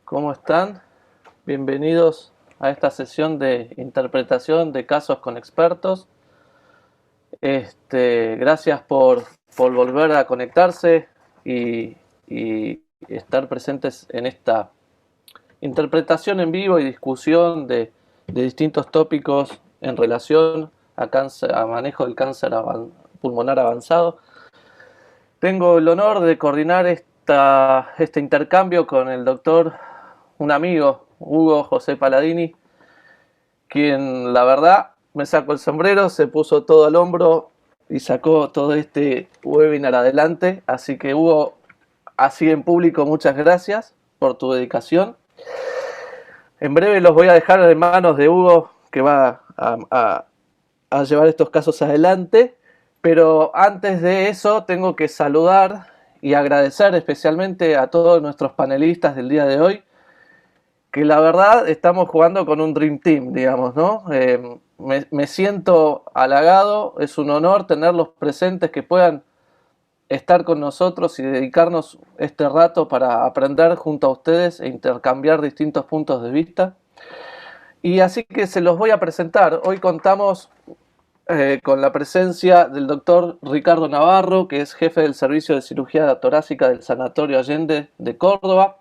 ¿Cómo están? Bienvenidos a esta sesión de interpretación de casos con expertos. Gracias por volver a conectarse y estar presentes en esta interpretación en vivo y discusión de distintos tópicos en relación a manejo del cáncer pulmonar avanzado. Tengo el honor de coordinar este intercambio con el doctor, un amigo, Hugo José Paladini, quien la verdad me sacó el sombrero, se puso todo al hombro y sacó todo este webinar adelante. Así que Hugo, así en público, muchas gracias por tu dedicación. En breve los voy a dejar en manos de Hugo, que va a llevar estos casos adelante. Pero antes de eso tengo que saludar y agradecer especialmente a todos nuestros panelistas del día de hoy, que la verdad estamos jugando con un Dream Team, digamos, ¿no? Me siento halagado, es un honor tenerlos presentes, que puedan estar con nosotros y dedicarnos este rato para aprender junto a ustedes e intercambiar distintos puntos de vista. Y así que se los voy a presentar. Hoy contamos con la presencia del doctor Ricardo Navarro, que es jefe del Servicio de Cirugía Torácica del Sanatorio Allende de Córdoba,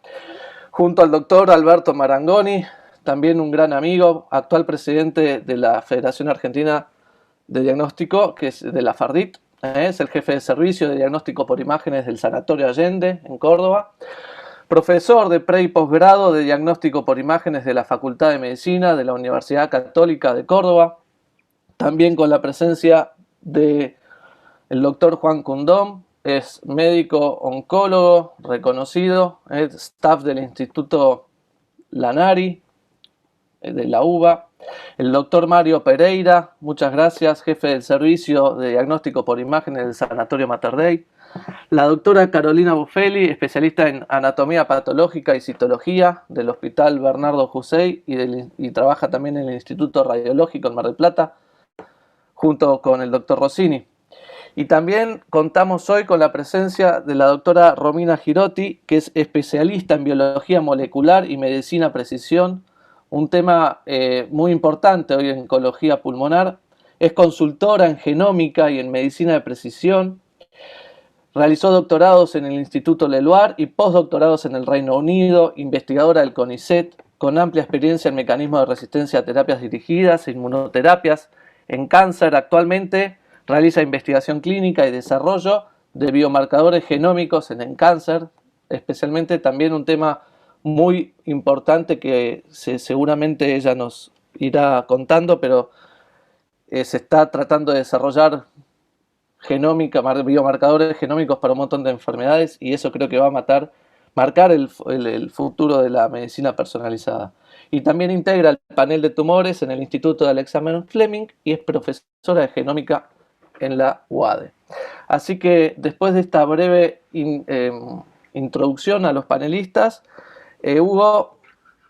junto al doctor Alberto Marangoni, también un gran amigo, actual presidente de la Federación Argentina de Diagnóstico, que es de la FARDIT, es el jefe de servicio de diagnóstico por imágenes del Sanatorio Allende en Córdoba, profesor de pre y posgrado de diagnóstico por imágenes de la Facultad de Medicina de la Universidad Católica de Córdoba, también con la presencia del doctor Juan Cundón, es médico oncólogo reconocido, es staff del Instituto Lanari, de la UBA. El doctor Mario Pereira, muchas gracias, jefe del Servicio de Diagnóstico por Imágenes del Sanatorio Mater Dei. La doctora Carolina Buffelli, especialista en anatomía patológica y citología del Hospital Bernardo Hussein y trabaja también en el Instituto Radiológico en Mar del Plata, junto con el doctor Rossini. Y también contamos hoy con la presencia de la doctora Romina Girotti, que es especialista en biología molecular y medicina precisión, un tema muy importante hoy en oncología pulmonar. Es consultora en genómica y en medicina de precisión. Realizó doctorados en el Instituto Leluar y postdoctorados en el Reino Unido, investigadora del CONICET, con amplia experiencia en mecanismos de resistencia a terapias dirigidas, inmunoterapias, en cáncer. Actualmente realiza investigación clínica y desarrollo de biomarcadores genómicos en cáncer, especialmente también un tema muy importante que seguramente ella nos irá contando, pero se está tratando de desarrollar biomarcadores genómicos para un montón de enfermedades, y eso creo que va a marcar el futuro de la medicina personalizada. Y también integra el panel de tumores en el Instituto de Alexander Fleming y es profesora de genómica en la UADE. Así que después de esta breve introducción a los panelistas, Hugo,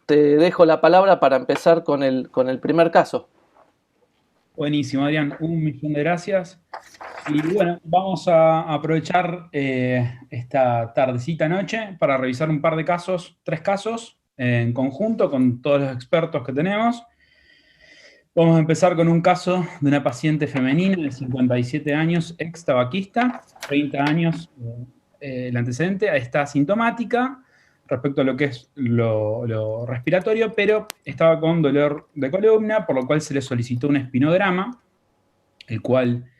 te dejo la palabra para empezar con el primer caso. Buenísimo, Adrián. Un millón de gracias. Y bueno, vamos a aprovechar esta tardecita noche para revisar un par de casos, 3 casos en conjunto con todos los expertos que tenemos. Vamos a empezar con un caso de una paciente femenina de 57 años, ex tabaquista, 30 años el antecedente, está asintomática respecto a lo que es lo respiratorio, pero estaba con dolor de columna, por lo cual se le solicitó un espinograma, el cual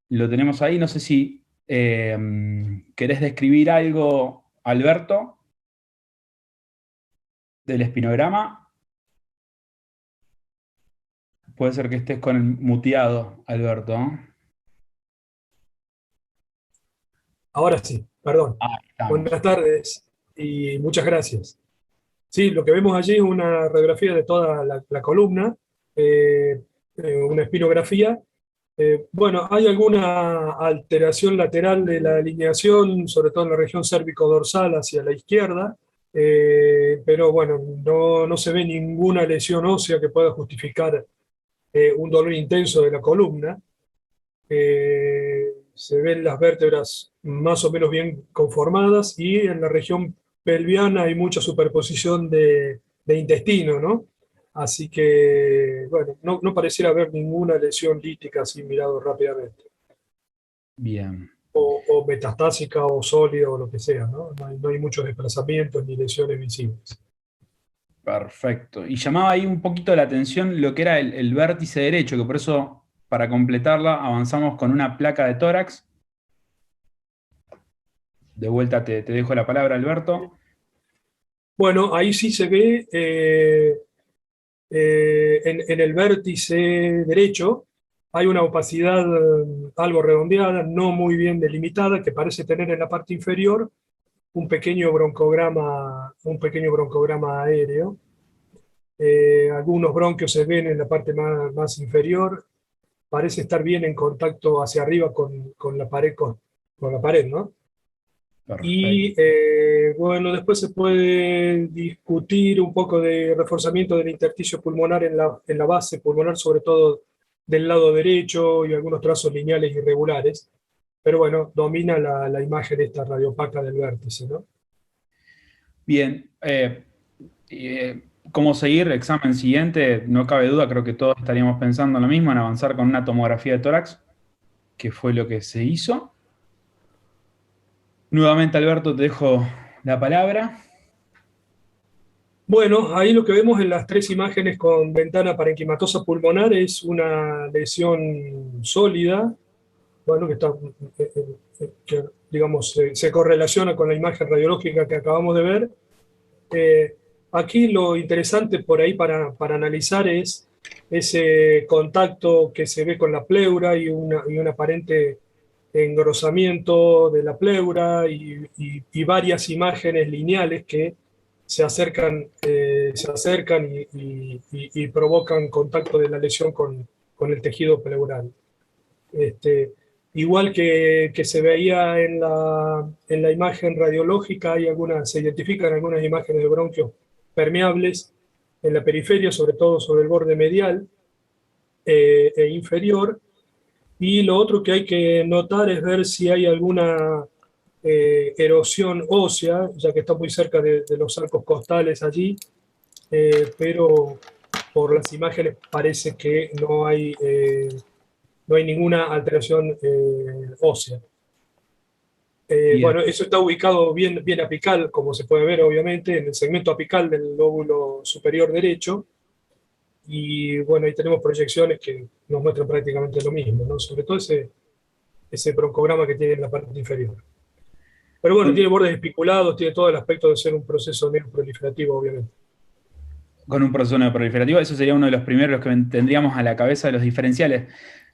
lo tenemos ahí. No sé si querés describir algo, Alberto, del espinograma. Puede ser que estés con el muteado, Alberto. Ahora sí, perdón. Ahí estamos. Buenas tardes y muchas gracias. Sí, lo que vemos allí es una radiografía de toda la columna, una espinografía. Bueno, hay alguna alteración lateral de la alineación, sobre todo en la región cérvico-dorsal hacia la izquierda, pero bueno, no se ve ninguna lesión ósea que pueda justificar un dolor intenso de la columna. Se ven las vértebras más o menos bien conformadas y en la región pelviana hay mucha superposición de intestino, ¿no? Así que, bueno, no pareciera haber ninguna lesión lítica así mirado rápidamente. Bien. O metastásica o sólida o lo que sea, ¿no? No hay muchos desplazamientos ni lesiones visibles. Perfecto. Y llamaba ahí un poquito la atención lo que era el vértice derecho, que por eso, para completarla, avanzamos con una placa de tórax. De vuelta te dejo la palabra, Alberto. Bueno, ahí sí se ve en el vértice derecho hay una opacidad algo redondeada, no muy bien delimitada, que parece tener en la parte inferior un pequeño broncograma aéreo. Algunos bronquios se ven en la parte más inferior, parece estar bien en contacto hacia arriba con la pared, con la pared, ¿no? Perfecto. Y bueno, después se puede discutir un poco de reforzamiento del intersticio pulmonar en la base pulmonar, sobre todo del lado derecho, y algunos trazos lineales irregulares. Pero bueno, domina la imagen esta radiopaca del vértice, ¿no? Bien. ¿Cómo seguir? Examen siguiente, no cabe duda, creo que todos estaríamos pensando lo mismo, en avanzar con una tomografía de tórax, que fue lo que se hizo. Nuevamente, Alberto, te dejo la palabra. Bueno, ahí lo que vemos en las tres imágenes con ventana parenquimatosa pulmonar es una lesión sólida, bueno, que digamos, se correlaciona con la imagen radiológica que acabamos de ver. Aquí lo interesante por ahí para analizar es ese contacto que se ve con la pleura y un aparente engrosamiento de la pleura y varias imágenes lineales que se acercan y provocan contacto de la lesión con el tejido pleural. Igual que se veía en la imagen radiológica, se identifican algunas imágenes de bronquios permeables en la periferia, sobre todo sobre el borde medial e inferior. Y lo otro que hay que notar es ver si hay alguna erosión ósea, ya que está muy cerca de los arcos costales allí, pero por las imágenes parece que no hay ninguna alteración ósea. Bueno, eso está ubicado bien apical, como se puede ver obviamente, en el segmento apical del lóbulo superior derecho. Y bueno, ahí tenemos proyecciones que nos muestran prácticamente lo mismo, ¿no? Sobre todo ese broncograma que tiene en la parte inferior. Pero bueno, tiene bordes espiculados, tiene todo el aspecto de ser un proceso neoproliferativo, obviamente. Con un proceso neoproliferativo, eso sería uno de los primeros que tendríamos a la cabeza de los diferenciales.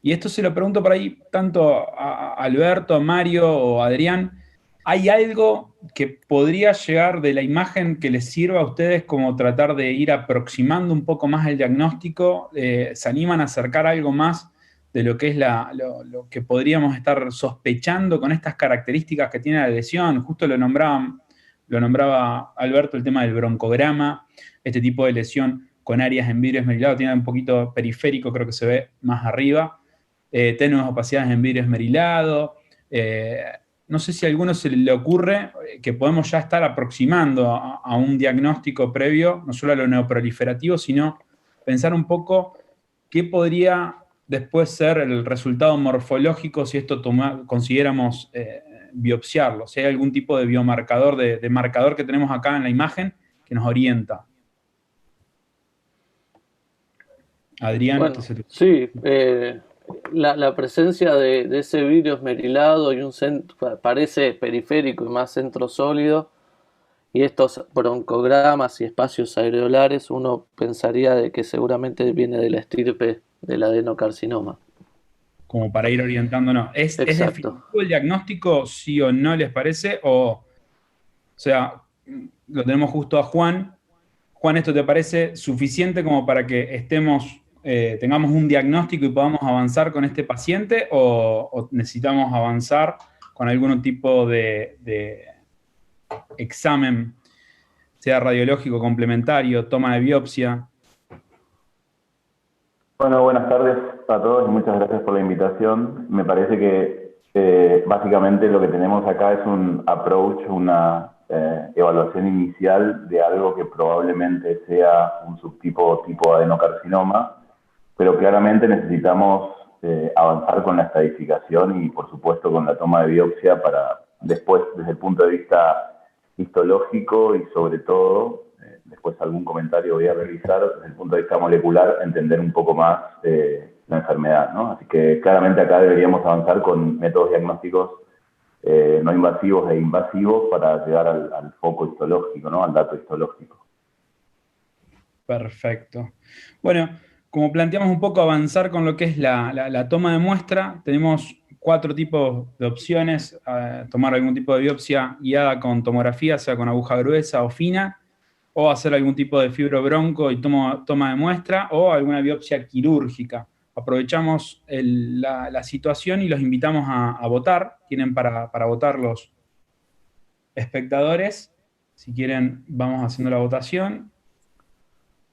Y esto se lo pregunto por ahí tanto a Alberto, a Mario o a Adrián. ¿Hay algo que podría llegar de la imagen que les sirva a ustedes como tratar de ir aproximando un poco más el diagnóstico? ¿Se animan a acercar algo más de lo que es lo que podríamos estar sospechando con estas características que tiene la lesión? Justo lo nombraba Alberto, el tema del broncograma, este tipo de lesión con áreas en vidrio esmerilado, tiene un poquito periférico, creo que se ve más arriba, tenues opacidades en vidrio esmerilado. No sé si a alguno se le ocurre que podemos ya estar aproximando a un diagnóstico previo, no solo a lo neoproliferativo, sino pensar un poco qué podría después ser el resultado morfológico si esto consideramos biopsiarlo, si hay algún tipo de biomarcador, de marcador que tenemos acá en la imagen que nos orienta. Adrián. Bueno, sí, la presencia de ese vidrio esmerilado y un centro, parece periférico y más centro sólido, y estos broncogramas y espacios areolares, uno pensaría de que seguramente viene de la estirpe del adenocarcinoma. Como para ir orientándonos. ¿Es definitivo el diagnóstico, sí o no les parece? O sea, lo tenemos justo a Juan. Juan, ¿esto te parece suficiente como para que tengamos un diagnóstico y podamos avanzar con este paciente? ¿O necesitamos avanzar con algún tipo de examen, sea radiológico, complementario, toma de biopsia? Bueno, buenas tardes a todos y muchas gracias por la invitación. Me parece que Básicamente lo que tenemos acá es un approach, una evaluación inicial de algo que probablemente sea un subtipo tipo adenocarcinoma, pero claramente necesitamos avanzar con la estadificación y por supuesto con la toma de biopsia para después, desde el punto de vista histológico y sobre todo, después algún comentario voy a realizar, desde el punto de vista molecular, entender un poco más la enfermedad, ¿no? Así que claramente acá deberíamos avanzar con métodos diagnósticos no invasivos e invasivos para llegar al foco histológico, ¿no? Al dato histológico. Perfecto. Bueno, como planteamos un poco avanzar con lo que es la toma de muestra, tenemos 4 tipos de opciones: tomar algún tipo de biopsia guiada con tomografía, sea con aguja gruesa o fina, o hacer algún tipo de fibrobronco y toma de muestra, o alguna biopsia quirúrgica. Aprovechamos la situación y los invitamos a votar. Tienen para votar los espectadores. Si quieren, vamos haciendo la votación.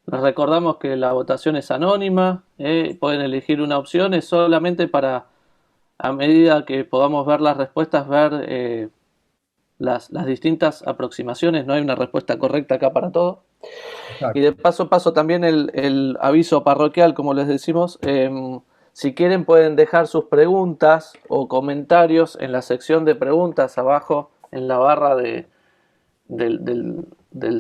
Les recordamos que la votación es anónima, pueden elegir una opción, es solamente para, a medida que podamos ver las respuestas, ver las distintas aproximaciones, no hay una respuesta correcta acá para todo. Exacto. Y de paso también el aviso parroquial, como les decimos, si quieren pueden dejar sus preguntas o comentarios en la sección de preguntas abajo en la barra del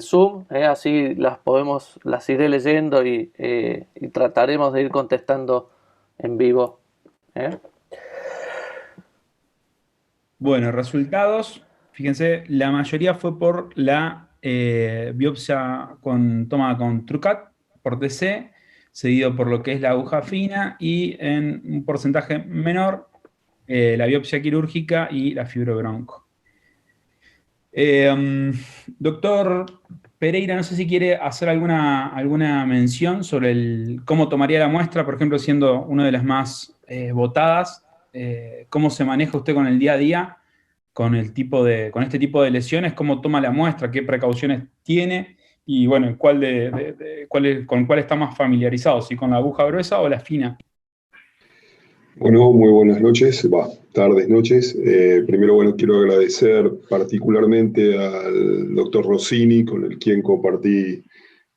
Zoom, así las iré leyendo y trataremos de ir contestando en vivo. Bueno, resultados. Fíjense, la mayoría fue por la biopsia toma con Trucat, por TC, seguido por lo que es la aguja fina y en un porcentaje menor la biopsia quirúrgica y la fibrobronco. Doctor Pereira, no sé si quiere hacer alguna mención sobre cómo tomaría la muestra, por ejemplo, siendo una de las más votadas, cómo se maneja usted con el día a día, con este tipo de lesiones, cómo toma la muestra, qué precauciones tiene y bueno, con cuál está más familiarizado, si con la aguja gruesa o la fina. Bueno, muy buenas noches, tardes, noches. Primero, bueno, quiero agradecer particularmente al doctor Rossini, con el quien compartí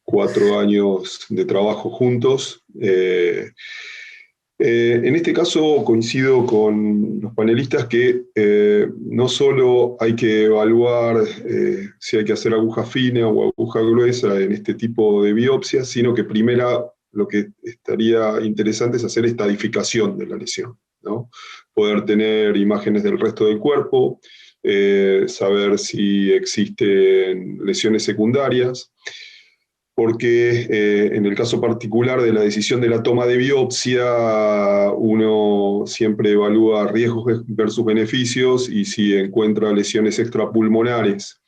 4 años de trabajo juntos. En este caso coincido con los panelistas que no solo hay que evaluar si hay que hacer aguja fina o aguja gruesa en este tipo de biopsias, sino que primero lo que estaría interesante es hacer estadificación de la lesión, ¿no? Poder tener imágenes del resto del cuerpo, saber si existen lesiones secundarias, porque en el caso particular de la decisión de la toma de biopsia, uno siempre evalúa riesgos versus beneficios, y si encuentra lesiones extrapulmonares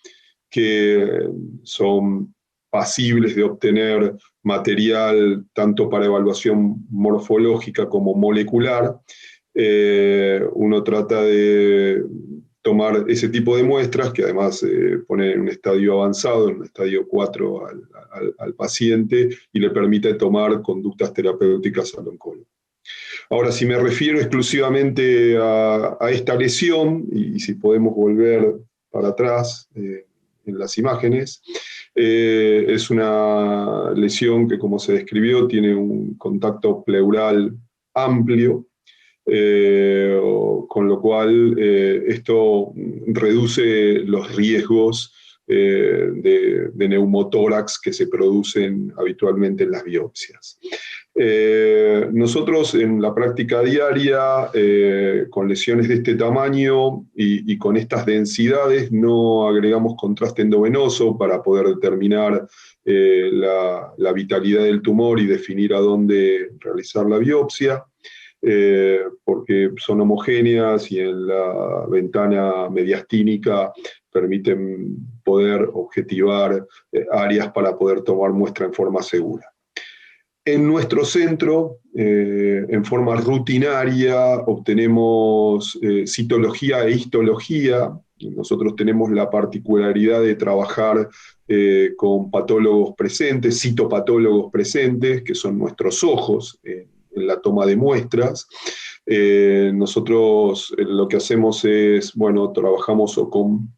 que son pasibles de obtener material tanto para evaluación morfológica como molecular, uno trata de tomar ese tipo de muestras, que además pone en un estadio avanzado, en un estadio 4 al paciente, y le permite tomar conductas terapéuticas al oncólogo. Ahora, si me refiero exclusivamente a esta lesión, y si podemos volver para atrás en las imágenes, es una lesión que, como se describió, tiene un contacto pleural amplio, con lo cual esto reduce los riesgos de neumotórax que se producen habitualmente en las biopsias. Nosotros en la práctica diaria, con lesiones de este tamaño y con estas densidades, no agregamos contraste endovenoso para poder determinar la vitalidad del tumor y definir a dónde realizar la biopsia, porque son homogéneas y en la ventana mediastínica permiten poder objetivar áreas para poder tomar muestra en forma segura. En nuestro centro, en forma rutinaria, obtenemos citología e histología. Nosotros tenemos la particularidad de trabajar con patólogos presentes, citopatólogos presentes, que son nuestros ojos en la toma de muestras. Nosotros lo que hacemos es, bueno, trabajamos o con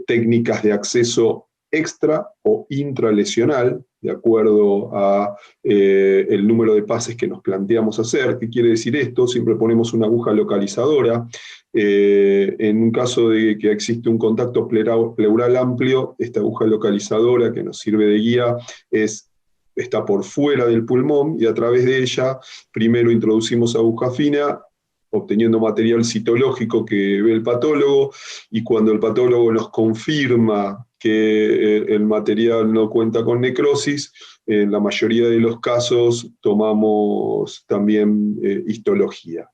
técnicas de acceso extra o intralesional, de acuerdo a el número de pases que nos planteamos hacer. ¿Qué quiere decir esto? Siempre ponemos una aguja localizadora. En un caso de que existe un contacto pleural amplio, esta aguja localizadora que nos sirve de guía está por fuera del pulmón, y a través de ella primero introducimos aguja fina, obteniendo material citológico que ve el patólogo, y cuando el patólogo nos confirma que el material no cuenta con necrosis, en la mayoría de los casos tomamos también histología.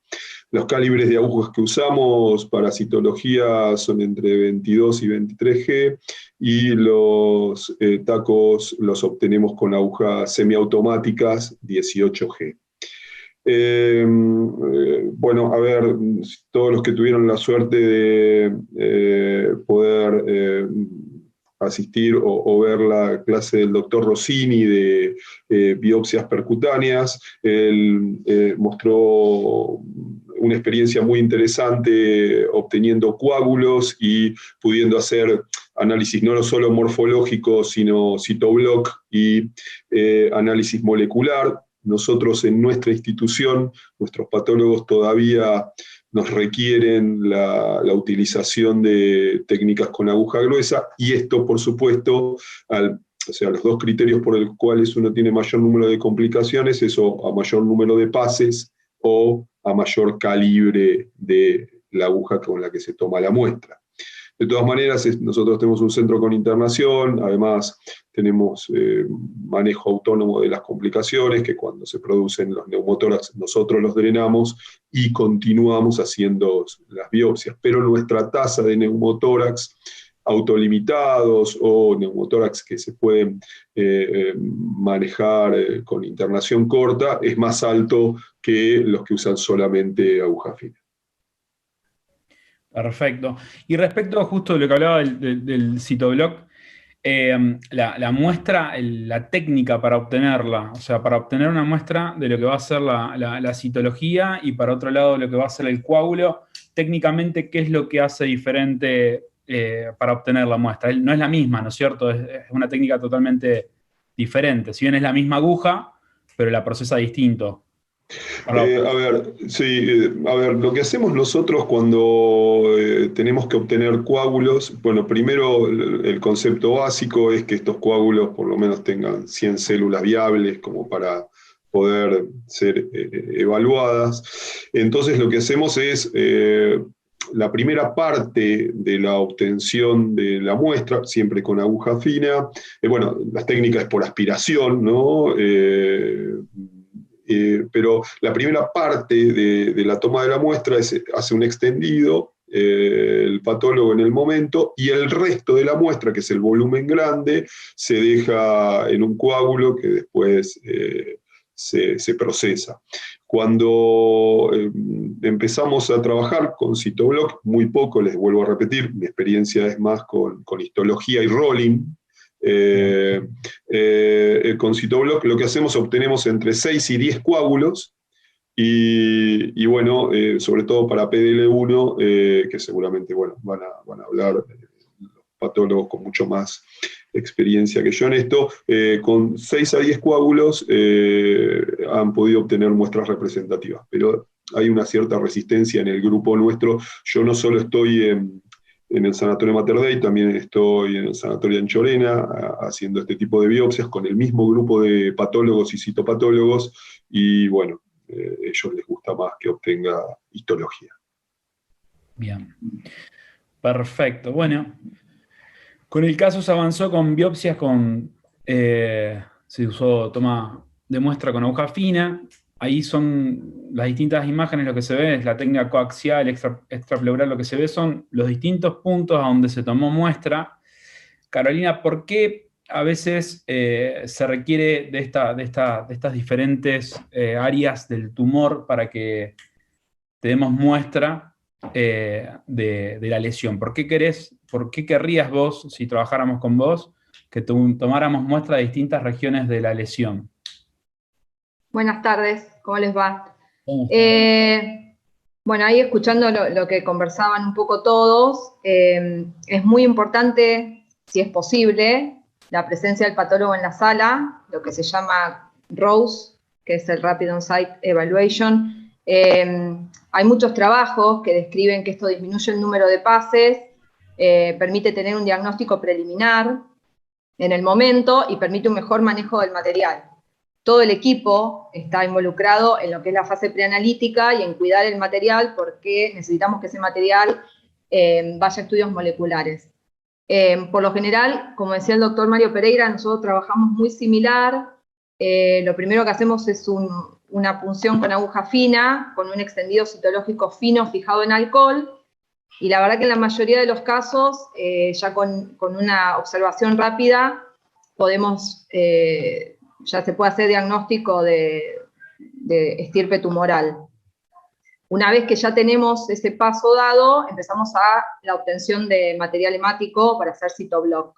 Los calibres de agujas que usamos para citología son entre 22 y 23G, y los tacos los obtenemos con agujas semiautomáticas 18G. Bueno, a ver, todos los que tuvieron la suerte de poder asistir o ver la clase del doctor Rossini de biopsias percutáneas, él mostró una experiencia muy interesante obteniendo coágulos y pudiendo hacer análisis no solo morfológico, sino citobloc y análisis molecular. Nosotros en nuestra institución, nuestros patólogos todavía nos requieren la utilización de técnicas con aguja gruesa, y esto, por supuesto, o sea, los dos criterios por los cuales uno tiene mayor número de complicaciones es o a mayor número de pases o a mayor calibre de la aguja con la que se toma la muestra. De todas maneras, nosotros tenemos un centro con internación, además tenemos manejo autónomo de las complicaciones, que cuando se producen los neumotórax nosotros los drenamos y continuamos haciendo las biopsias. Pero nuestra tasa de neumotórax autolimitados o neumotórax que se pueden manejar con internación corta es más alto que los que usan solamente aguja fina. Perfecto. Y respecto justo de lo que hablaba del citobloc, la muestra, la técnica para obtenerla, o sea, para obtener una muestra de lo que va a ser la citología y para otro lado lo que va a ser el coágulo, técnicamente, ¿qué es lo que hace diferente para obtener la muestra? No es la misma, ¿no es cierto? Es una técnica totalmente diferente. Si bien es la misma aguja, pero la procesa distinto. A ver, sí, a ver, lo que hacemos nosotros cuando tenemos que obtener coágulos, bueno, primero el concepto básico es que estos coágulos por lo menos tengan 100 células viables como para poder ser evaluadas. Entonces lo que hacemos es la primera parte de la obtención de la muestra, siempre con aguja fina, bueno, las técnicas por aspiración, ¿no? Pero la primera parte de la toma de la muestra hace un extendido, el patólogo en el momento, y el resto de la muestra, que es el volumen grande, se deja en un coágulo que después se procesa. Cuando empezamos a trabajar con citobloc, muy poco, les vuelvo a repetir, mi experiencia es más con histología y rolling. Con citobloc lo que hacemos, obtenemos entre 6 y 10 coágulos, y bueno, sobre todo para PDL1, que seguramente bueno, van a hablar los patólogos con mucho más experiencia que yo en esto, con 6 a 10 coágulos han podido obtener muestras representativas, pero hay una cierta resistencia en el grupo nuestro. Yo no solo estoy en el Sanatorio Mater Dei, también estoy en el Sanatorio Anchorena haciendo este tipo de biopsias con el mismo grupo de patólogos y citopatólogos, y bueno, a ellos les gusta más que obtenga histología. Bien, perfecto. Bueno, con el caso se avanzó con biopsias se usó toma de muestra con aguja fina. Ahí son las distintas imágenes, lo que se ve es la técnica coaxial, extrapleural, lo que se ve son los distintos puntos a donde se tomó muestra. Carolina, ¿por qué a veces se requiere de estas diferentes áreas del tumor para que te demos muestra de la lesión? ¿Por qué querrías vos, si trabajáramos con vos, que tomáramos muestra de distintas regiones de la lesión? Buenas tardes, ¿cómo les va? Bueno, ahí escuchando lo que conversaban un poco todos, es muy importante, si es posible, la presencia del patólogo en la sala, lo que se llama ROSE, que es el Rapid On-Site Evaluation. Hay muchos trabajos que describen que esto disminuye el número de pases, permite tener un diagnóstico preliminar en el momento y permite un mejor manejo del material. Todo el equipo está involucrado en lo que es la fase preanalítica y en cuidar el material porque necesitamos que ese material vaya a estudios moleculares. Por lo general, como decía el doctor Mario Pereira, nosotros trabajamos muy similar. Lo primero que hacemos es una punción con aguja fina, con un extendido citológico fino fijado en alcohol, y la verdad que en la mayoría de los casos, ya con una observación rápida, podemos, ya se puede hacer diagnóstico de estirpe tumoral. Una vez que ya tenemos ese paso dado, empezamos a la obtención de material hemático para hacer citoblock.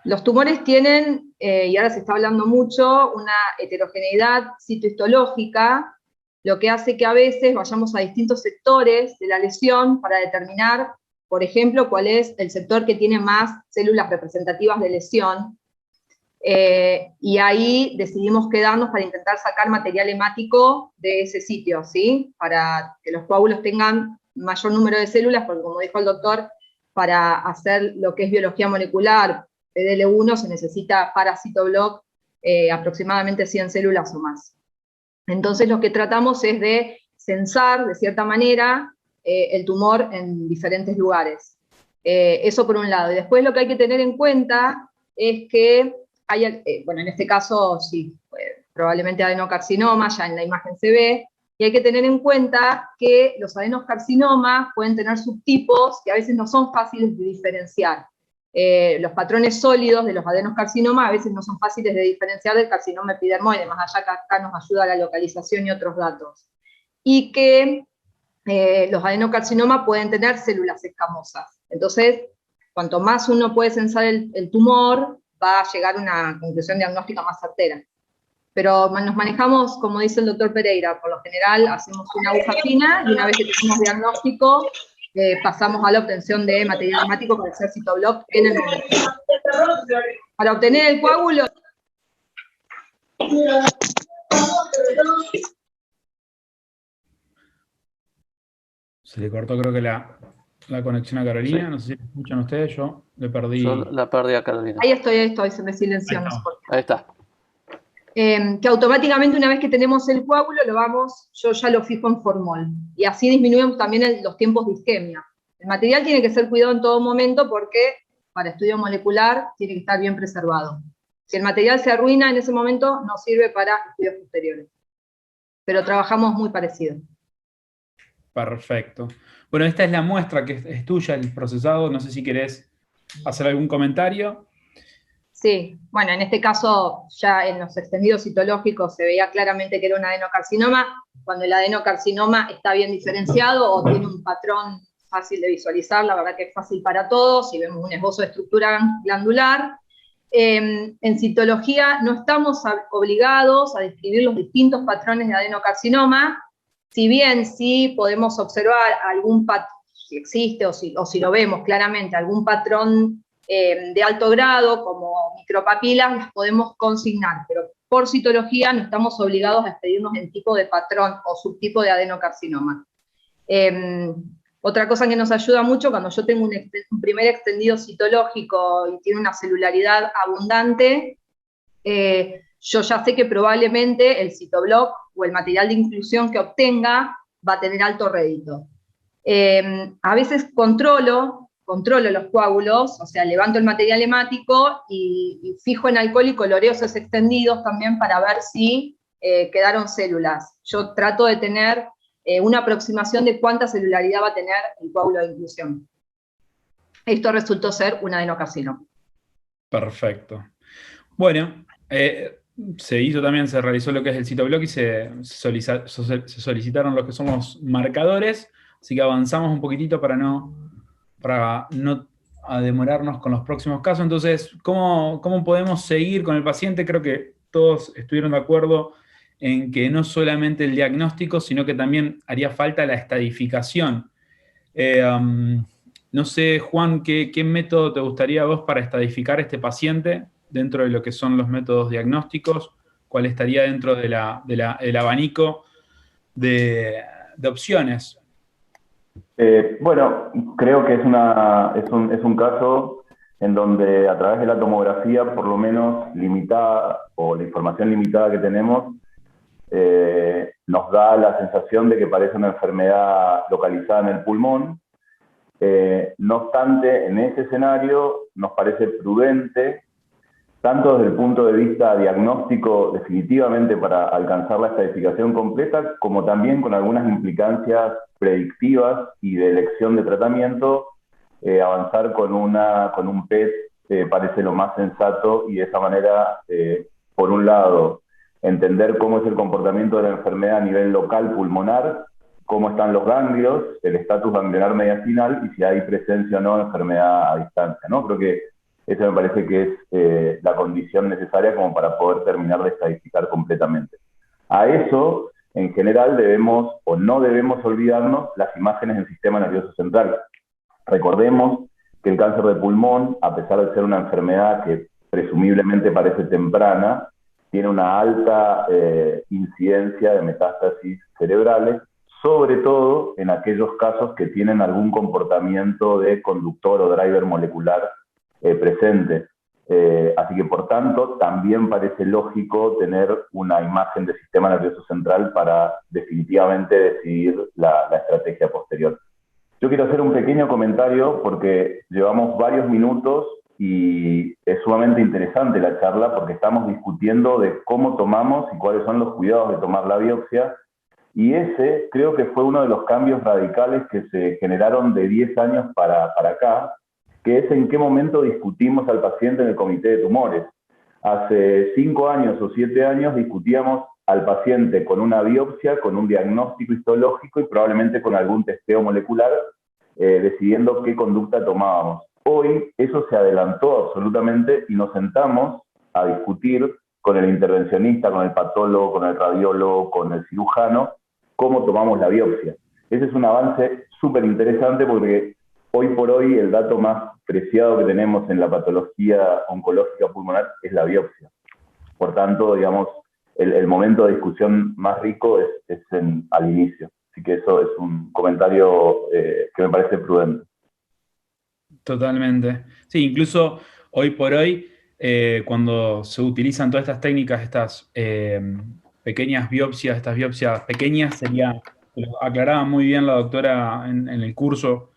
Los tumores tienen, y ahora se está hablando mucho, una heterogeneidad citohistológica, lo que hace que a veces vayamos a distintos sectores de la lesión para determinar, por ejemplo, cuál es el sector que tiene más células representativas de lesión, y ahí decidimos quedarnos para intentar sacar material hemático de ese sitio, ¿sí? Para que los coágulos tengan mayor número de células, porque como dijo el doctor, para hacer lo que es biología molecular, PDL1, se necesita para citoblock aproximadamente 100 células o más. Entonces lo que tratamos es de censar, de cierta manera, el tumor en diferentes lugares. Eso por un lado. Y después lo que hay que tener en cuenta es que hay, bueno, en este caso sí, probablemente adenocarcinoma, ya en la imagen se ve, y hay que tener en cuenta que los adenocarcinomas pueden tener subtipos que a veces no son fáciles de diferenciar. Los patrones sólidos de los adenocarcinomas a veces no son fáciles de diferenciar del carcinoma epidermoide, más allá que acá nos ayuda la localización y otros datos. Y que los adenocarcinomas pueden tener células escamosas. Entonces, cuanto más uno puede censar el tumor, va a llegar a una conclusión diagnóstica más certera. Pero nos manejamos, como dice el doctor Pereira, por lo general hacemos una aguja fina y una vez que tenemos diagnóstico, pasamos a la obtención de material hemático para hacer citoblock en el momento. Para obtener el coágulo... Se le cortó creo que la conexión a Carolina, Sí. no sé si me escuchan ustedes, yo le perdí. Yo la perdí a Carolina. Ahí estoy, se me silenció, no sé por qué. Ahí está. Que automáticamente una vez que tenemos el coágulo, yo ya lo fijo en formol, y así disminuimos también los tiempos de isquemia. El material tiene que ser cuidado en todo momento porque para estudio molecular tiene que estar bien preservado. Si el material se arruina en ese momento, no sirve para estudios posteriores. Pero trabajamos muy parecido. Perfecto. Bueno, esta es la muestra que es tuya, el procesado. No sé si querés hacer algún comentario. Sí, bueno, en este caso ya en los extendidos citológicos se veía claramente que era un adenocarcinoma. Cuando el adenocarcinoma está bien diferenciado o tiene un patrón fácil de visualizar, la verdad que es fácil para todos, si vemos un esbozo de estructura glandular. En citología no estamos obligados a describir los distintos patrones de adenocarcinoma, si bien sí podemos observar algún patrón, si existe o si lo vemos claramente, algún patrón de alto grado, como micropapilas, las podemos consignar, pero por citología no estamos obligados a expedirnos en tipo de patrón o subtipo de adenocarcinoma. Otra cosa que nos ayuda mucho, cuando yo tengo un primer extendido citológico y tiene una celularidad abundante, yo ya sé que probablemente el citoblock o el material de inclusión que obtenga va a tener alto rédito. A veces controlo los coágulos, o sea, levanto el material hemático y fijo en alcohol y coloreo esos extendidos también para ver si quedaron células. Yo trato de tener una aproximación de cuánta celularidad va a tener el coágulo de inclusión. Esto resultó ser un adenocarcinoma. Perfecto. Bueno, se realizó lo que es el citoblock y se solicitaron lo que son los marcadores, así que avanzamos un poquitito para no demorarnos con los próximos casos. Entonces, ¿cómo podemos seguir con el paciente? Creo que todos estuvieron de acuerdo en que no solamente el diagnóstico, sino que también haría falta la estadificación. No sé, Juan, ¿qué método te gustaría a vos para estadificar este paciente dentro de lo que son los métodos diagnósticos? ¿Cuál estaría dentro del abanico de opciones? Bueno, creo que es un caso en donde a través de la tomografía, por lo menos limitada, o la información limitada que tenemos, nos da la sensación de que parece una enfermedad localizada en el pulmón. No obstante, en ese escenario nos parece prudente, tanto desde el punto de vista diagnóstico, definitivamente para alcanzar la estadificación completa, como también con algunas implicancias predictivas y de elección de tratamiento, avanzar con un PET parece lo más sensato, y de esa manera, por un lado, entender cómo es el comportamiento de la enfermedad a nivel local pulmonar, cómo están los ganglios, el estatus ganglionar mediastinal y si hay presencia o no de enfermedad a distancia, ¿no? Creo que eso me parece que es la condición necesaria como para poder terminar de estadificar completamente. A eso, en general, debemos o no debemos olvidarnos las imágenes del sistema nervioso central. Recordemos que el cáncer de pulmón, a pesar de ser una enfermedad que presumiblemente parece temprana, tiene una alta incidencia de metástasis cerebrales, sobre todo en aquellos casos que tienen algún comportamiento de conductor o driver molecular presente. Así que, por tanto, también parece lógico tener una imagen del sistema nervioso central para definitivamente decidir la estrategia posterior. Yo quiero hacer un pequeño comentario porque llevamos varios minutos y es sumamente interesante la charla porque estamos discutiendo de cómo tomamos y cuáles son los cuidados de tomar la biopsia, y ese creo que fue uno de los cambios radicales que se generaron de 10 años para acá, que es en qué momento discutimos al paciente en el comité de tumores. Hace 5 años o 7 años discutíamos al paciente con una biopsia, con un diagnóstico histológico y probablemente con algún testeo molecular, decidiendo qué conducta tomábamos. Hoy eso se adelantó absolutamente y nos sentamos a discutir con el intervencionista, con el patólogo, con el radiólogo, con el cirujano, cómo tomamos la biopsia. Ese es un avance súper interesante porque hoy por hoy el dato más preciado que tenemos en la patología oncológica pulmonar es la biopsia. Por tanto, digamos, el momento de discusión más rico es al inicio. Así que eso es un comentario que me parece prudente. Totalmente. Sí, incluso hoy por hoy, cuando se utilizan todas estas técnicas, estas pequeñas biopsias, estas biopsias pequeñas, lo aclaraba muy bien la doctora en el curso,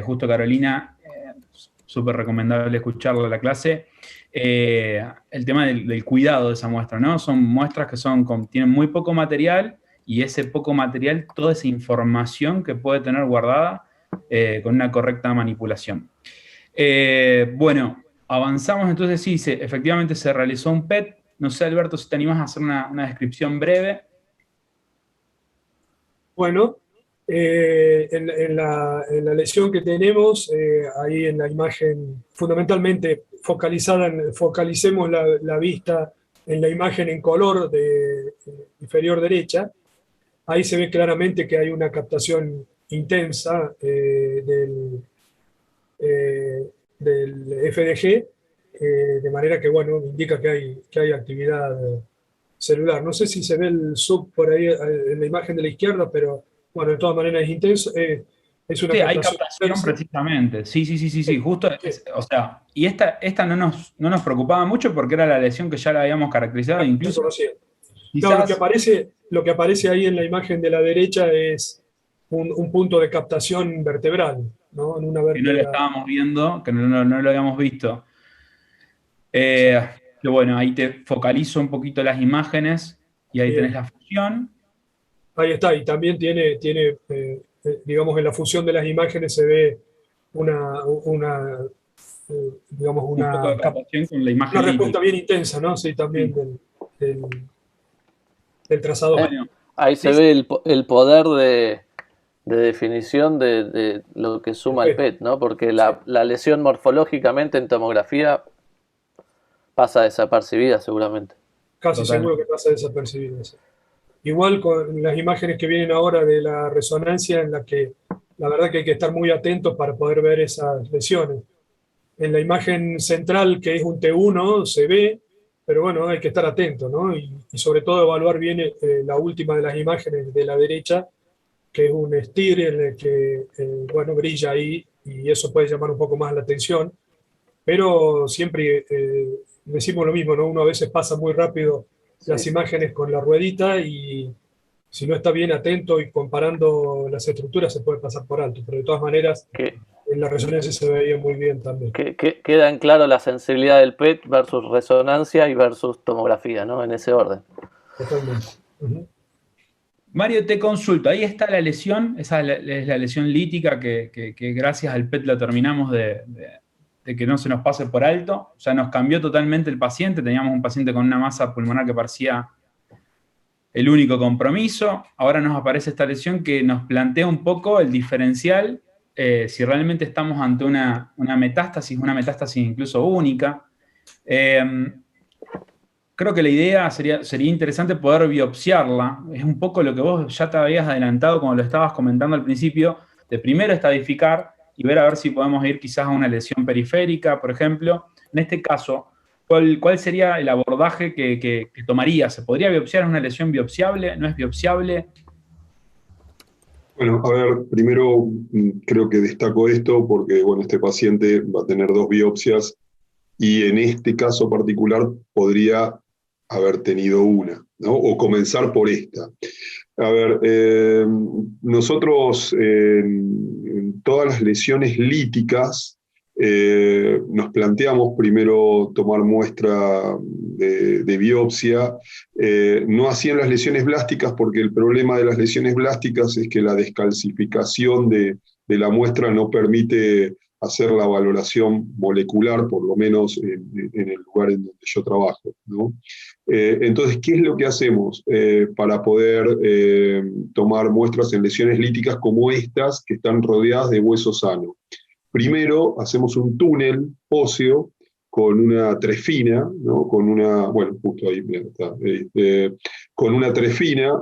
justo Carolina, súper recomendable escucharla la clase, el tema del cuidado de esa muestra, ¿no? Son muestras que tienen muy poco material, y ese poco material, toda esa información que puede tener guardada con una correcta manipulación. Bueno, avanzamos entonces, sí, efectivamente se realizó un PET. No sé, Alberto, si te animas a hacer una descripción breve. Bueno, en la lesión que tenemos, ahí en la imagen, fundamentalmente focalicemos la vista en la imagen en color inferior derecha. Ahí se ve claramente que hay una captación intensa del FDG, de manera que, bueno, indica que hay actividad celular. No sé si se ve el sub por ahí en la imagen de la izquierda, pero bueno, de todas maneras es intenso. Es una Sí, hay captación captación intensa. precisamente. Sí, justo. O sea, y esta no nos preocupaba mucho porque era la lesión que ya la habíamos caracterizado, incluso. No, lo que aparece ahí en la imagen de la derecha es un punto de captación vertebral, ¿no? En una que no lo estábamos viendo, que no lo habíamos visto. Que bueno, ahí te focalizo un poquito las imágenes y ahí tenés la fusión. Ahí está, y también tiene digamos, en la fusión de las imágenes se ve digamos, Un poco de captación con la imagen una respuesta líquida. bien intensa, ¿no? Sí, también del trazador. Bueno, ahí se ve el poder de definición de lo que suma el PET, ¿no? Porque la lesión morfológicamente en tomografía pasa desapercibida seguramente. casi Total. seguro que pasa desapercibido eso. Igual con las imágenes que vienen ahora de la resonancia, en la que la verdad que hay que estar muy atentos para poder ver esas lesiones. En la imagen central, que es un T1, se ve, pero bueno, hay que estar atento, ¿no? Y sobre todo evaluar bien la última de las imágenes de la derecha, que es un STIR en el que, bueno, brilla ahí y eso puede llamar un poco más la atención. Pero siempre decimos lo mismo, ¿no? Uno a veces pasa muy rápido las Sí. imágenes con la ruedita y si no está bien atento y comparando las estructuras se puede pasar por alto. Pero de todas maneras, Que, en la resonancia se veía muy bien también. que queda en claro la sensibilidad del PET versus resonancia y versus tomografía, ¿no? En ese orden. Totalmente. Ujú. Mario, te consulto, ahí está la lesión, esa es la lesión lítica que gracias al PET la terminamos de que no se nos pase por alto. O sea, nos cambió totalmente el paciente, teníamos un paciente con una masa pulmonar que parecía el único compromiso. Ahora nos aparece esta lesión que nos plantea un poco el diferencial, si realmente estamos ante una metástasis incluso única. Creo que la idea sería interesante poder biopsiarla. Es un poco lo que vos ya te habías adelantado cuando lo estabas comentando al principio, de primero estadificar y ver a ver si podemos ir quizás a una lesión periférica, por ejemplo. En este caso, ¿cuál sería el abordaje que tomaría? ¿Se podría biopsiar una lesión biopsiable? ¿No es biopsiable? Bueno, a ver, primero creo que destaco esto porque, bueno, este paciente va a tener 2 biopsias y en este caso particular podría haber tenido una, ¿no? O comenzar por esta. A ver, nosotros en todas las lesiones líticas nos planteamos primero tomar muestra de biopsia, no así en las lesiones blásticas, porque el problema de las lesiones blásticas es que la descalcificación de la muestra no permite hacer la valoración molecular, por lo menos en el lugar en donde yo trabajo, ¿no? Entonces, ¿qué es lo que hacemos para poder tomar muestras en lesiones líticas como estas que están rodeadas de hueso sano? Primero, hacemos un túnel óseo con una trefina, ¿no? Con una, bueno, justo ahí está, con una trefina,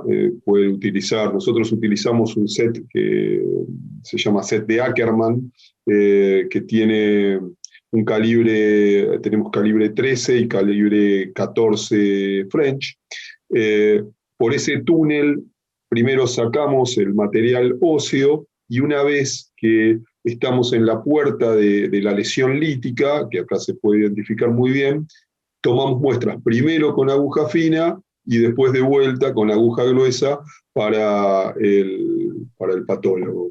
puede utilizar, nosotros utilizamos un set que se llama set de Ackermann, que tiene un calibre, tenemos calibre 13 y calibre 14 French. Por ese túnel, primero sacamos el material óseo y una vez que estamos en la puerta de la lesión lítica, que acá se puede identificar muy bien, tomamos muestras primero con aguja fina y después de vuelta con aguja gruesa para el patólogo.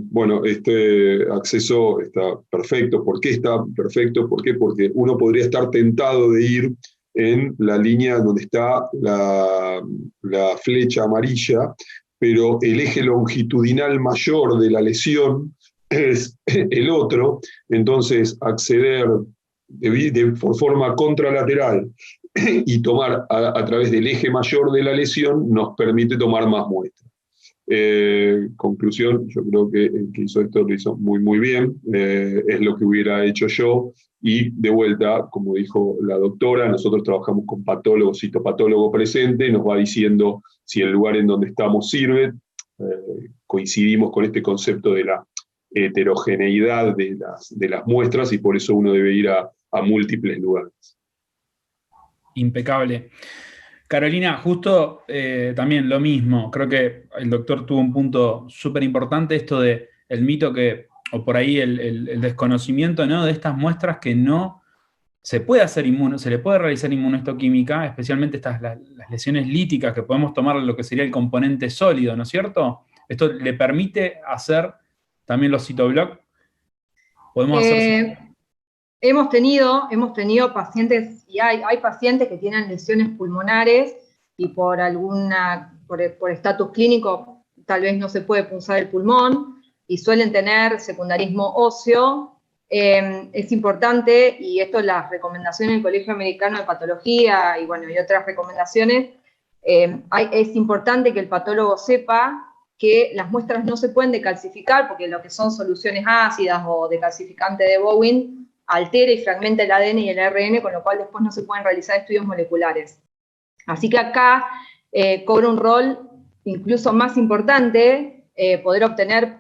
Bueno, este acceso está perfecto. ¿Por qué está perfecto? ¿Por qué? Porque uno podría estar tentado de ir en la línea donde está la flecha amarilla, pero el eje longitudinal mayor de la lesión es el otro, entonces acceder por forma contralateral y tomar a través del eje mayor de la lesión nos permite tomar más muestras. Conclusión, yo creo que el que hizo esto lo hizo muy, muy bien, es lo que hubiera hecho yo, y de vuelta, como dijo la doctora, nosotros trabajamos con patólogo, citopatólogo presente, nos va diciendo si el lugar en donde estamos sirve, coincidimos con este concepto de la heterogeneidad de las muestras y por eso uno debe ir a múltiples lugares. Impecable. Carolina, justo también lo mismo, creo que el doctor tuvo un punto súper importante, esto de el mito que, o por ahí el desconocimiento, ¿no?, de estas muestras que no se puede hacer se le puede realizar inmunohistoquímica, especialmente las lesiones líticas que podemos tomar lo que sería el componente sólido, ¿no es cierto? Esto le permite hacer también los citoblock. Podemos hacer... Hemos tenido pacientes, y hay pacientes que tienen lesiones pulmonares y por estatus clínico tal vez no se puede punzar el pulmón y suelen tener secundarismo óseo. Es importante, y esto es la recomendación del Colegio Americano de Patología y, bueno, y otras recomendaciones, es importante que el patólogo sepa que las muestras no se pueden decalcificar porque lo que son soluciones ácidas o decalcificante de Bowen altera y fragmenta el ADN y el ARN, con lo cual después no se pueden realizar estudios moleculares. Así que acá cobra un rol incluso más importante poder obtener,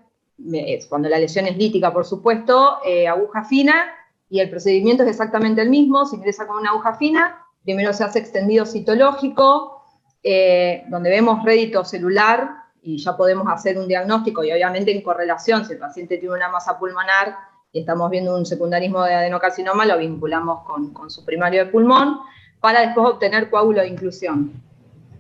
cuando la lesión es lítica, por supuesto, aguja fina, y el procedimiento es exactamente el mismo. Se ingresa con una aguja fina, primero se hace extendido citológico, donde vemos rédito celular, y ya podemos hacer un diagnóstico, y obviamente en correlación, si el paciente tiene una masa pulmonar y estamos viendo un secundarismo de adenocarcinoma, lo vinculamos con su primario de pulmón, para después obtener coágulo de inclusión.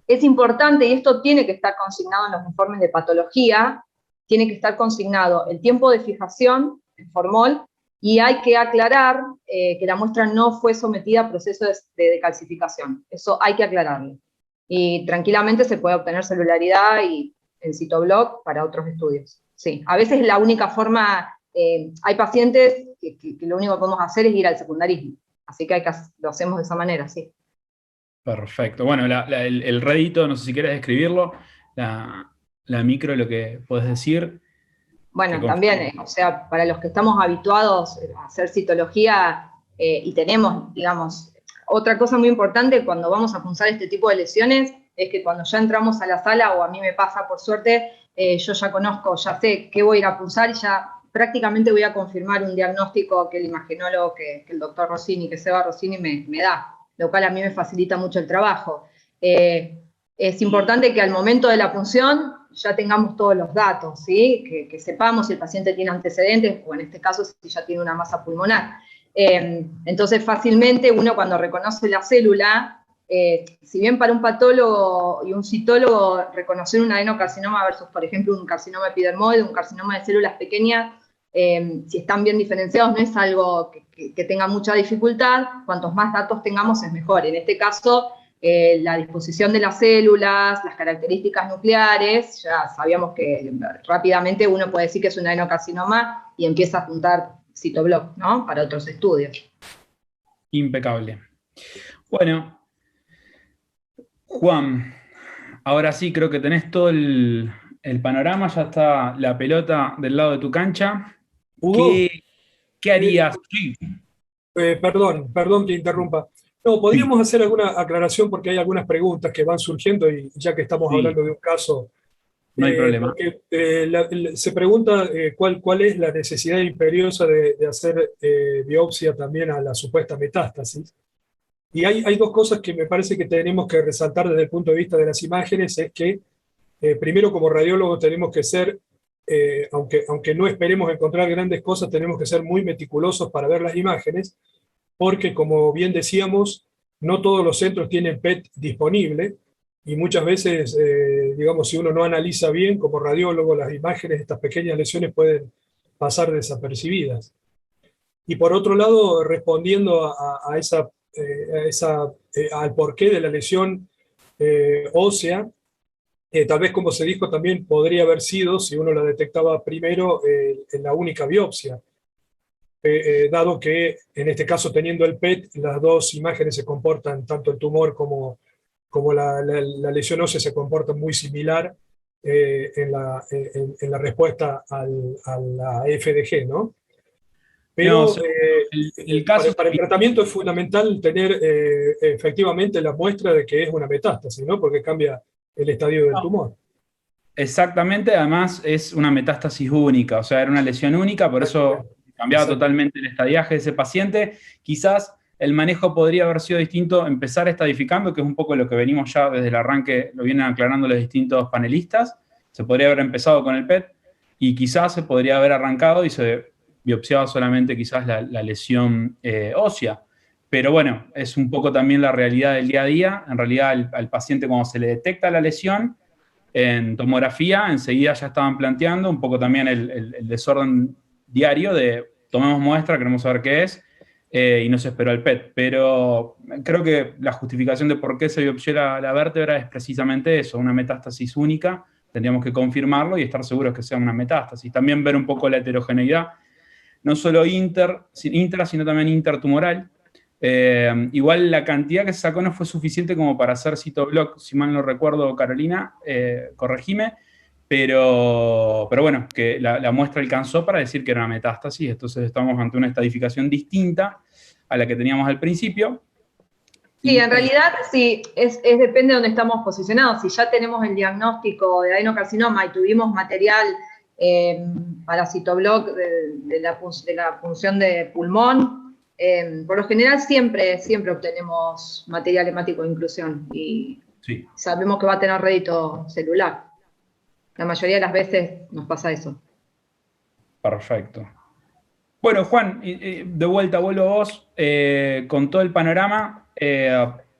Es importante, y esto tiene que estar consignado en los informes de patología, tiene que estar consignado el tiempo de fijación, el formol, y hay que aclarar que la muestra no fue sometida a procesos de decalcificación. Eso hay que aclararlo. Y tranquilamente se puede obtener celularidad y el citobloc para otros estudios. Sí, a veces la única forma, hay pacientes que lo único que podemos hacer es ir al secundarismo. Así que lo hacemos de esa manera, sí. Perfecto. Bueno, el rédito, no sé si quieres describirlo, la micro, lo que puedes decir. Bueno, también, o sea, para los que estamos habituados a hacer citología y tenemos, digamos, otra cosa muy importante cuando vamos a punzar este tipo de lesiones es que cuando ya entramos a la sala, o a mí me pasa por suerte, yo ya conozco, ya sé qué voy a ir a punzar y ya prácticamente voy a confirmar un diagnóstico que el imagenólogo, que el doctor Rossini, que Seba Rossini me da, lo cual a mí me facilita mucho el trabajo. Es importante que al momento de la punción ya tengamos todos los datos, ¿sí? Que sepamos si el paciente tiene antecedentes, o en este caso si ya tiene una masa pulmonar. Entonces fácilmente uno cuando reconoce la célula, si bien para un patólogo y un citólogo reconocer un adenocarcinoma versus, por ejemplo, un carcinoma epidermoide, un carcinoma de células pequeñas, si están bien diferenciados no es algo que tenga mucha dificultad. Cuantos más datos tengamos es mejor. En este caso, la disposición de las células, las características nucleares, ya sabíamos que rápidamente uno puede decir que es un adenocarcinoma y empieza a juntar citobloc, ¿no? Para otros estudios. Impecable. Bueno, Juan, ahora sí creo que tenés todo el panorama, ya está la pelota del lado de tu cancha. ¿Qué harías? Perdón que interrumpa. No, podríamos hacer alguna aclaración porque hay algunas preguntas que van surgiendo y ya que estamos hablando de un caso. No hay problema. Porque, se pregunta cuál es la necesidad imperiosa de hacer biopsia también a la supuesta metástasis. Y hay dos cosas que me parece que tenemos que resaltar desde el punto de vista de las imágenes, es que primero como radiólogos tenemos que ser, aunque no esperemos encontrar grandes cosas, tenemos que ser muy meticulosos para ver las imágenes, porque como bien decíamos, no todos los centros tienen PET disponible, y muchas veces, digamos, si uno no analiza bien como radiólogo, las imágenes de estas pequeñas lesiones pueden pasar desapercibidas. Y por otro lado, respondiendo al porqué de la lesión ósea, tal vez como se dijo también podría haber sido, si uno la detectaba primero, en la única biopsia. Dado que en este caso teniendo el PET, las dos imágenes se comportan, tanto el tumor como la lesión ósea se comportan muy similar en la respuesta a la FDG, ¿no? Pero No, el caso para el tratamiento es fundamental tener efectivamente la muestra de que es una metástasis, ¿no? Porque cambia el estadio del tumor. Exactamente, además es una metástasis única, o sea, era una lesión única, por eso cambiaba totalmente el estadiaje de ese paciente. Quizás el manejo podría haber sido distinto, empezar estadificando, que es un poco lo que venimos ya desde el arranque, lo vienen aclarando los distintos panelistas. Se podría haber empezado con el PET y quizás se podría haber arrancado y se biopsiaba solamente quizás la lesión ósea. Pero bueno, es un poco también la realidad del día a día. En realidad al paciente cuando se le detecta la lesión, en tomografía enseguida ya estaban planteando un poco también el desorden diario de tomemos muestra, queremos saber qué es, y no se esperó el PET. Pero creo que la justificación de por qué se biopsió la vértebra es precisamente eso, una metástasis única. Tendríamos que confirmarlo y estar seguros que sea una metástasis. También ver un poco la heterogeneidad, no solo intra, sino también intertumoral. Igual la cantidad que se sacó no fue suficiente como para hacer citobloc, si mal no recuerdo, Carolina, corregime, pero bueno, que la muestra alcanzó para decir que era una metástasis, entonces estamos ante una estadificación distinta a la que teníamos al principio. Sí, en realidad sí, depende de dónde estamos posicionados. Si ya tenemos el diagnóstico de adenocarcinoma y tuvimos material para Citobloc de la función de pulmón, por lo general siempre obtenemos material hemático de inclusión y Sí. sabemos que va a tener rédito celular. La mayoría de las veces nos pasa eso. Perfecto. Bueno, Juan, de vuelta vuelvo a vos, con todo el panorama,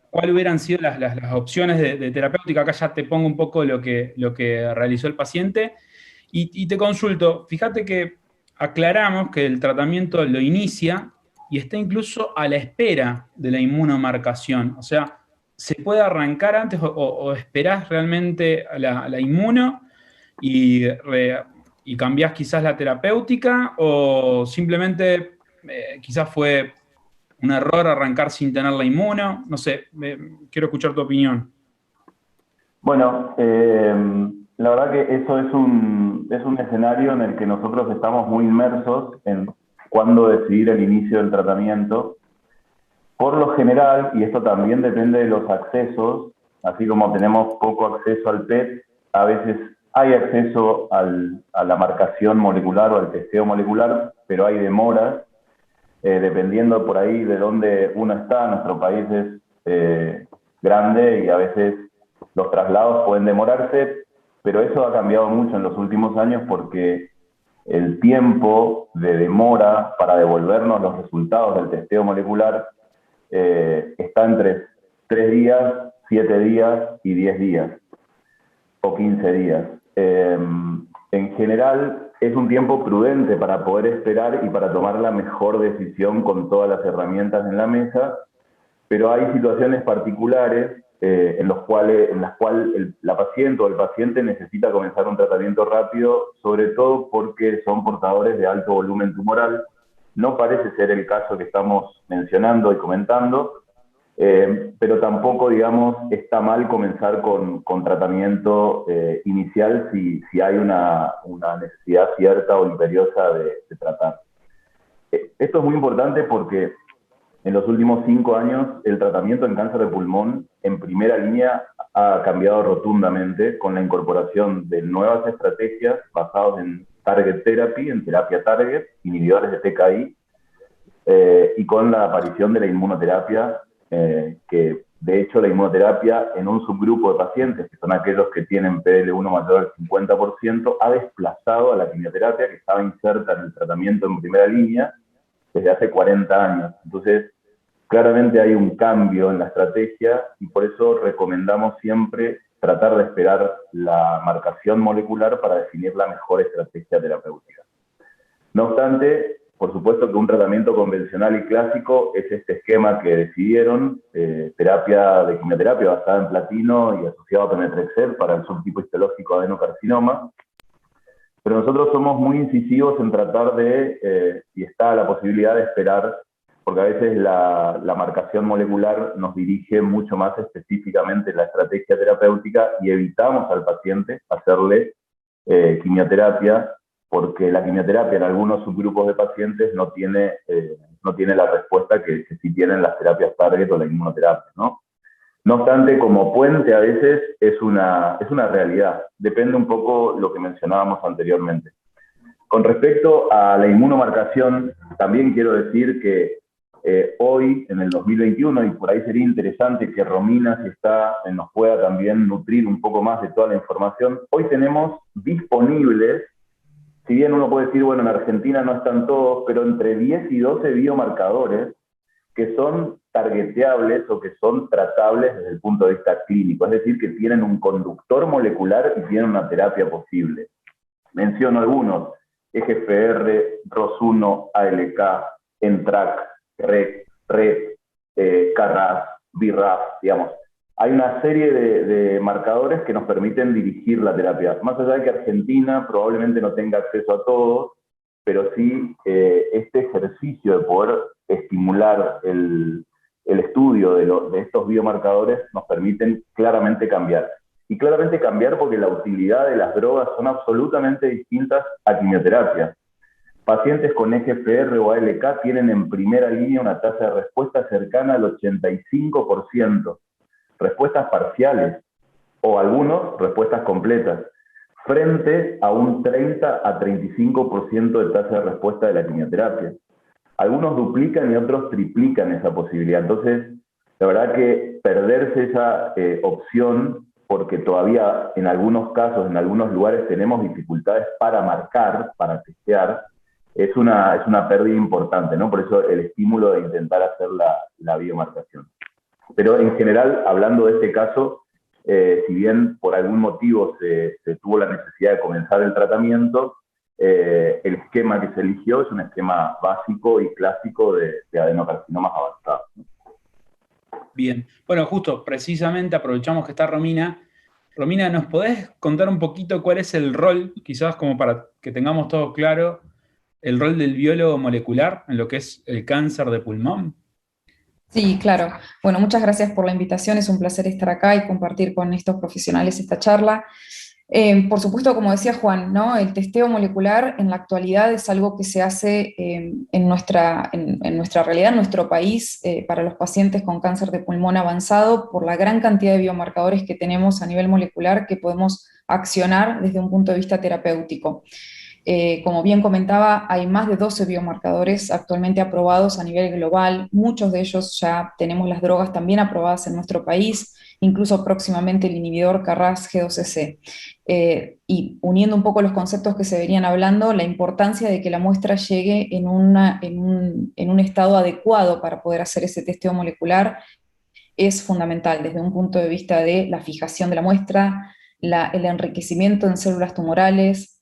¿cuáles hubieran sido las opciones de terapéutica? Acá ya te pongo un poco lo que realizó el paciente. Y te consulto, fíjate que aclaramos que el tratamiento lo inicia y está incluso a la espera de la inmunomarcación. O sea, ¿se puede arrancar antes o esperás realmente a la inmuno y cambiás quizás la terapéutica, o simplemente quizás fue un error arrancar sin tener la inmuno? No sé, quiero escuchar tu opinión. Bueno, la verdad que eso es un escenario en el que nosotros estamos muy inmersos en cuándo decidir el inicio del tratamiento. Por lo general, y esto también depende de los accesos, así como tenemos poco acceso al PET, a veces hay acceso a la marcación molecular o al testeo molecular, pero hay demoras, dependiendo por ahí de dónde uno está. Nuestro país es grande y a veces los traslados pueden demorarse, pero eso ha cambiado mucho en los últimos años porque el tiempo de demora para devolvernos los resultados del testeo molecular está entre 3 días, 7 días y 10 días, o 15 días. En general, es un tiempo prudente para poder esperar y para tomar la mejor decisión con todas las herramientas en la mesa, pero hay situaciones particulares en las cuales la paciente o el paciente necesita comenzar un tratamiento rápido, sobre todo porque son portadores de alto volumen tumoral. No parece ser el caso que estamos mencionando y comentando, pero tampoco, digamos, está mal comenzar con tratamiento inicial si hay una necesidad cierta o imperiosa de tratar. Esto es muy importante porque en los últimos 5 años el tratamiento en cáncer de pulmón en primera línea ha cambiado rotundamente con la incorporación de nuevas estrategias basadas en target therapy, en terapia target, inhibidores de TKI, y con la aparición de la inmunoterapia, que de hecho la inmunoterapia en un subgrupo de pacientes, que son aquellos que tienen PDL1 mayor al 50%, ha desplazado a la quimioterapia, que estaba inserta en el tratamiento en primera línea desde hace 40 años. Entonces, claramente hay un cambio en la estrategia y por eso recomendamos siempre tratar de esperar la marcación molecular para definir la mejor estrategia terapéutica. No obstante, por supuesto que un tratamiento convencional y clásico es este esquema que decidieron, terapia de quimioterapia basada en platino y asociado a pemetrexed para el subtipo histológico adenocarcinoma. Pero nosotros somos muy incisivos en tratar de, y está la posibilidad de esperar, porque a veces la marcación molecular nos dirige mucho más específicamente la estrategia terapéutica y evitamos al paciente hacerle quimioterapia, porque la quimioterapia en algunos subgrupos de pacientes no tiene la respuesta que sí tienen las terapias target o la inmunoterapia, ¿no? No obstante, como puente a veces es una realidad. Depende un poco lo que mencionábamos anteriormente. Con respecto a la inmunomarcación, también quiero decir que hoy, en el 2021, y por ahí sería interesante que Romina, si está, nos pueda también nutrir un poco más de toda la información, hoy tenemos disponibles, si bien uno puede decir, bueno, en Argentina no están todos, pero entre 10 y 12 biomarcadores que son targeteables o que son tratables desde el punto de vista clínico, es decir, que tienen un conductor molecular y tienen una terapia posible. Menciono algunos: EGFR, ROS1, ALK, ENTRAC, RET, KRAS, BRAF, digamos. Hay una serie de marcadores que nos permiten dirigir la terapia. Más allá de que Argentina probablemente no tenga acceso a todos, pero sí este ejercicio de poder estimular el estudio de estos biomarcadores nos permiten claramente cambiar. y claramente cambiar porque la utilidad de las drogas son absolutamente distintas a quimioterapia. Pacientes con EGFR o ALK tienen en primera línea una tasa de respuesta cercana al 85%, respuestas parciales o algunos respuestas completas, frente a un 30 a 35% de tasa de respuesta de la quimioterapia. Algunos duplican y otros triplican esa posibilidad. Entonces, la verdad que perderse esa opción, porque todavía en algunos casos, en algunos lugares tenemos dificultades para marcar, para testear, es una pérdida importante, ¿no? Por eso el estímulo de intentar hacer la biomarcación. Pero en general, hablando de este caso, si bien por algún motivo se tuvo la necesidad de comenzar el tratamiento, el esquema que se eligió es un esquema básico y clásico de adenocarcinomas avanzados. Bien. Bueno, justo, precisamente aprovechamos que está Romina. Romina, ¿nos podés contar un poquito cuál es el rol, quizás como para que tengamos todo claro, el rol del biólogo molecular en lo que es el cáncer de pulmón? Sí, claro. Bueno, muchas gracias por la invitación. Es un placer estar acá y compartir con estos profesionales esta charla. Por supuesto, como decía Juan, ¿no? El testeo molecular en la actualidad es algo que se hace en nuestra realidad, en nuestro país, para los pacientes con cáncer de pulmón avanzado, por la gran cantidad de biomarcadores que tenemos a nivel molecular que podemos accionar desde un punto de vista terapéutico. Como bien comentaba, hay más de 12 biomarcadores actualmente aprobados a nivel global. Muchos de ellos ya tenemos las drogas también aprobadas en nuestro país, incluso próximamente el inhibidor KRAS G12C. Y uniendo un poco los conceptos que se venían hablando, la importancia de que la muestra llegue en un estado adecuado para poder hacer ese testeo molecular es fundamental desde un punto de vista de la fijación de la muestra, el enriquecimiento en células tumorales,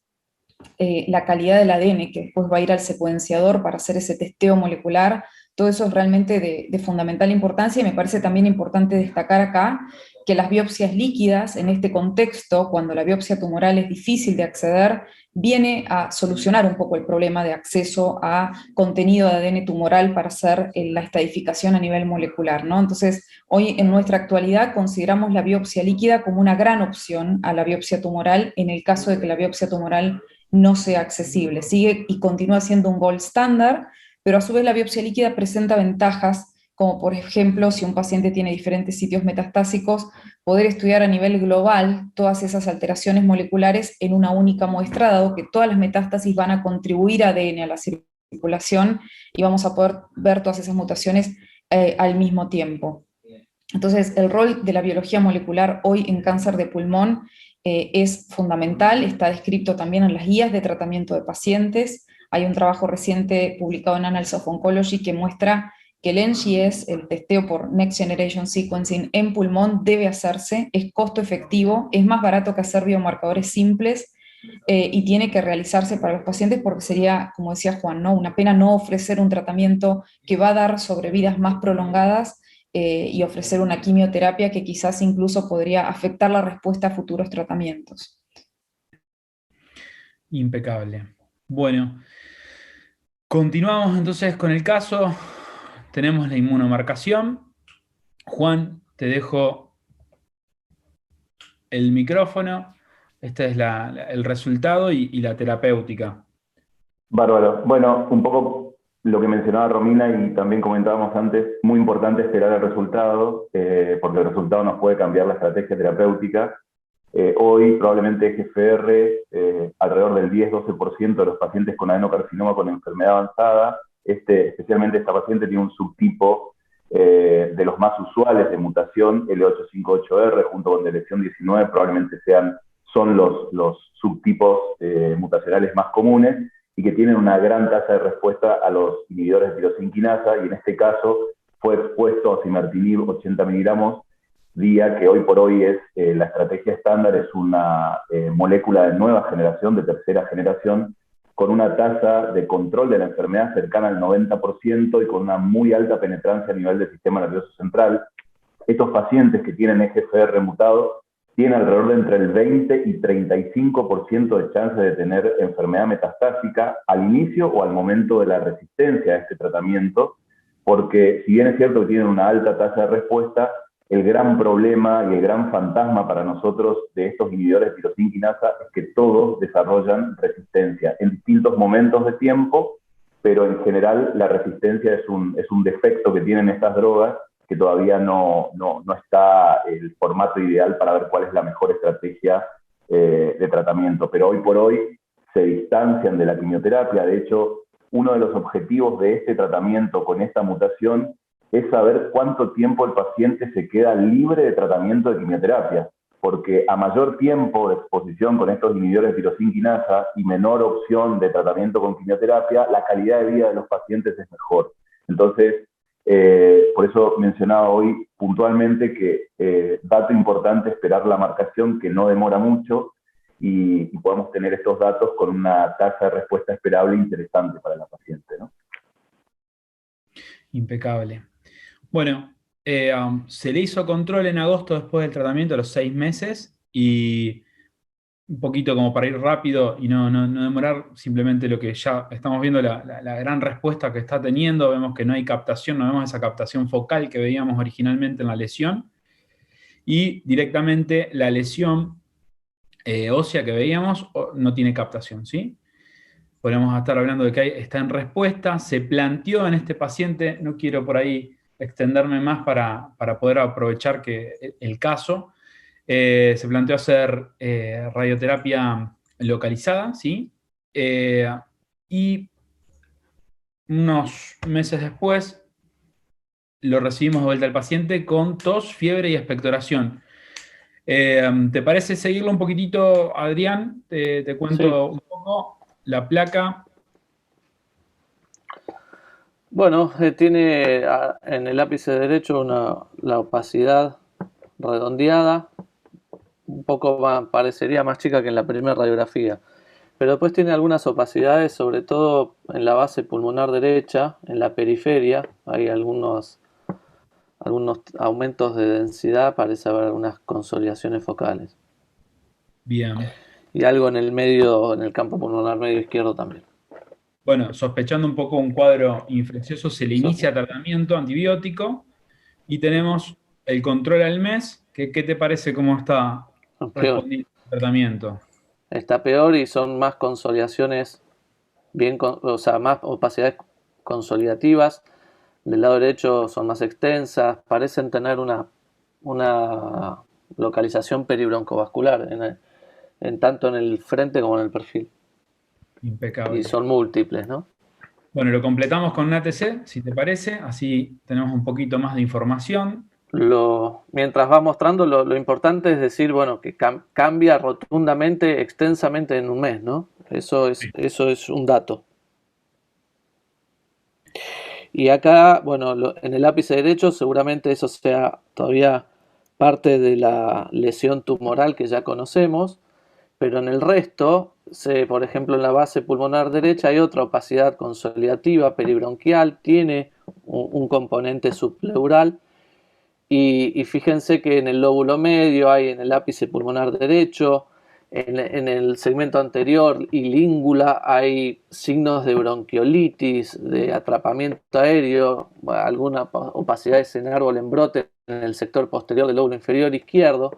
la calidad del ADN que después va a ir al secuenciador para hacer ese testeo molecular. Todo eso es realmente de fundamental importancia, y me parece también importante destacar acá que las biopsias líquidas en este contexto, cuando la biopsia tumoral es difícil de acceder, viene a solucionar un poco el problema de acceso a contenido de ADN tumoral para hacer la estadificación a nivel molecular, ¿no? Entonces, hoy en nuestra actualidad consideramos la biopsia líquida como una gran opción a la biopsia tumoral en el caso de que la biopsia tumoral no sea accesible. Sigue y continúa siendo un gold standard, pero a su vez la biopsia líquida presenta ventajas, como por ejemplo, si un paciente tiene diferentes sitios metastásicos, poder estudiar a nivel global todas esas alteraciones moleculares en una única muestra, dado que todas las metástasis van a contribuir ADN a la circulación y vamos a poder ver todas esas mutaciones al mismo tiempo. Entonces, el rol de la biología molecular hoy en cáncer de pulmón es fundamental, está descrito también en las guías de tratamiento de pacientes. Hay un trabajo reciente publicado en Annals of Oncology que muestra que el NGS, el testeo por Next Generation Sequencing en pulmón, debe hacerse, es costo efectivo, es más barato que hacer biomarcadores simples, y tiene que realizarse para los pacientes porque sería, como decía Juan, ¿no? Una pena no ofrecer un tratamiento que va a dar sobrevidas más prolongadas y ofrecer una quimioterapia que quizás incluso podría afectar la respuesta a futuros tratamientos. Impecable. Bueno, continuamos entonces con el caso. Tenemos la inmunomarcación. Juan, te dejo el micrófono. Este es el resultado y la terapéutica. Bárbaro. Bueno, un poco lo que mencionaba Romina y también comentábamos antes, muy importante esperar el resultado, porque el resultado nos puede cambiar la estrategia terapéutica. Hoy probablemente EGFR, alrededor del 10-12% de los pacientes con adenocarcinoma con enfermedad avanzada, especialmente esta paciente tiene un subtipo de los más usuales de mutación, L858R, junto con deleción 19, probablemente son los subtipos mutacionales más comunes, y que tienen una gran tasa de respuesta a los inhibidores de tirosinquinasa, y en este caso fue expuesto a osimertinib 80 miligramos día, que hoy por hoy es la estrategia estándar, es una molécula de nueva generación, de tercera generación, con una tasa de control de la enfermedad cercana al 90% y con una muy alta penetrancia a nivel del sistema nervioso central. Estos pacientes que tienen EGFR mutado tienen alrededor de entre el 20 y 35% de chance de tener enfermedad metastásica al inicio o al momento de la resistencia a este tratamiento, porque si bien es cierto que tienen una alta tasa de respuesta, el gran problema y el gran fantasma para nosotros de estos inhibidores de tirosina quinasa es que todos desarrollan resistencia en distintos momentos de tiempo, pero en general la resistencia es un defecto que tienen estas drogas, que todavía no está el formato ideal para ver cuál es la mejor estrategia de tratamiento. Pero hoy por hoy se distancian de la quimioterapia. De hecho, uno de los objetivos de este tratamiento con esta mutación es saber cuánto tiempo el paciente se queda libre de tratamiento de quimioterapia, porque a mayor tiempo de exposición con estos inhibidores de tirosina quinasa y menor opción de tratamiento con quimioterapia, la calidad de vida de los pacientes es mejor. Entonces, por eso mencionaba hoy puntualmente que dato importante esperar la marcación, que no demora mucho, y podamos tener estos datos con una tasa de respuesta esperable interesante para la paciente, ¿no? Impecable. Bueno, se le hizo control en agosto después del tratamiento, a los 6 meses, y un poquito como para ir rápido y no demorar, simplemente lo que ya estamos viendo, la gran respuesta que está teniendo. Vemos que no hay captación, no vemos esa captación focal que veíamos originalmente en la lesión, y directamente la lesión ósea que veíamos no tiene captación, ¿sí? Podemos estar hablando de que está en respuesta. Se planteó en este paciente, no quiero por ahí extenderme más para poder aprovechar el caso, se planteó hacer radioterapia localizada, ¿sí? Y unos meses después lo recibimos de vuelta al paciente con tos, fiebre y expectoración. ¿Te parece seguirlo un poquitito, Adrián? Te cuento un poco la placa. Bueno, tiene en el ápice derecho la opacidad redondeada, un poco más, parecería más chica que en la primera radiografía, pero después tiene algunas opacidades, sobre todo en la base pulmonar derecha, en la periferia, hay algunos aumentos de densidad, parece haber algunas consolidaciones focales. Bien. Y algo en el medio, en el campo pulmonar medio izquierdo también. Bueno, sospechando un poco un cuadro infeccioso, se le inicia tratamiento antibiótico y tenemos el control al mes. ¿Qué te parece cómo está respondiendo el tratamiento? Está peor y son más consolidaciones, o sea, más opacidades consolidativas. Del lado derecho son más extensas, parecen tener una localización peribroncovascular, tanto en el frente como en el perfil. Impecable. Y son múltiples, ¿no? Bueno, lo completamos con un ATC, si te parece, así tenemos un poquito más de información. Mientras va mostrando, lo importante es decir, bueno, que cambia rotundamente, extensamente en un mes, ¿no? Eso es un dato. Y acá, bueno, en el ápice derecho seguramente eso sea todavía parte de la lesión tumoral que ya conocemos, pero en el resto, por ejemplo en la base pulmonar derecha hay otra opacidad consolidativa peribronquial, tiene un componente subpleural, y fíjense que en el lóbulo medio hay, en el ápice pulmonar derecho, en el segmento anterior y língula hay signos de bronquiolitis, de atrapamiento aéreo, alguna opacidades en árbol en brote en el sector posterior del lóbulo inferior izquierdo.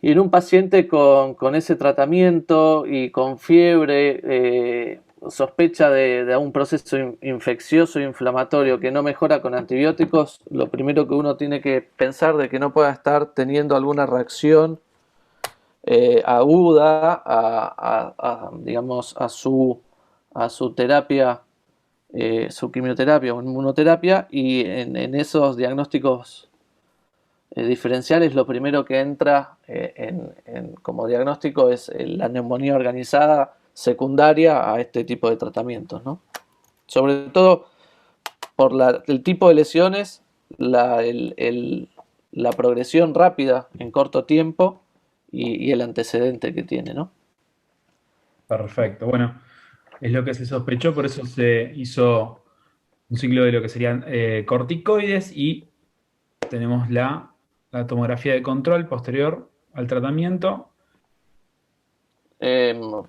Y en un paciente con ese tratamiento y con fiebre, sospecha de un proceso infeccioso e inflamatorio que no mejora con antibióticos, lo primero que uno tiene que pensar de que no pueda estar teniendo alguna reacción aguda digamos, a su terapia, su quimioterapia o inmunoterapia, y en esos diagnósticos diferenciales lo primero que entra como diagnóstico es la neumonía organizada secundaria a este tipo de tratamientos, ¿no? Sobre todo por el tipo de lesiones, la progresión rápida en corto tiempo y el antecedente que tiene, ¿no? Perfecto. Bueno, es lo que se sospechó, por eso se hizo un ciclo de lo que serían corticoides, y tenemos la tomografía de control posterior al tratamiento.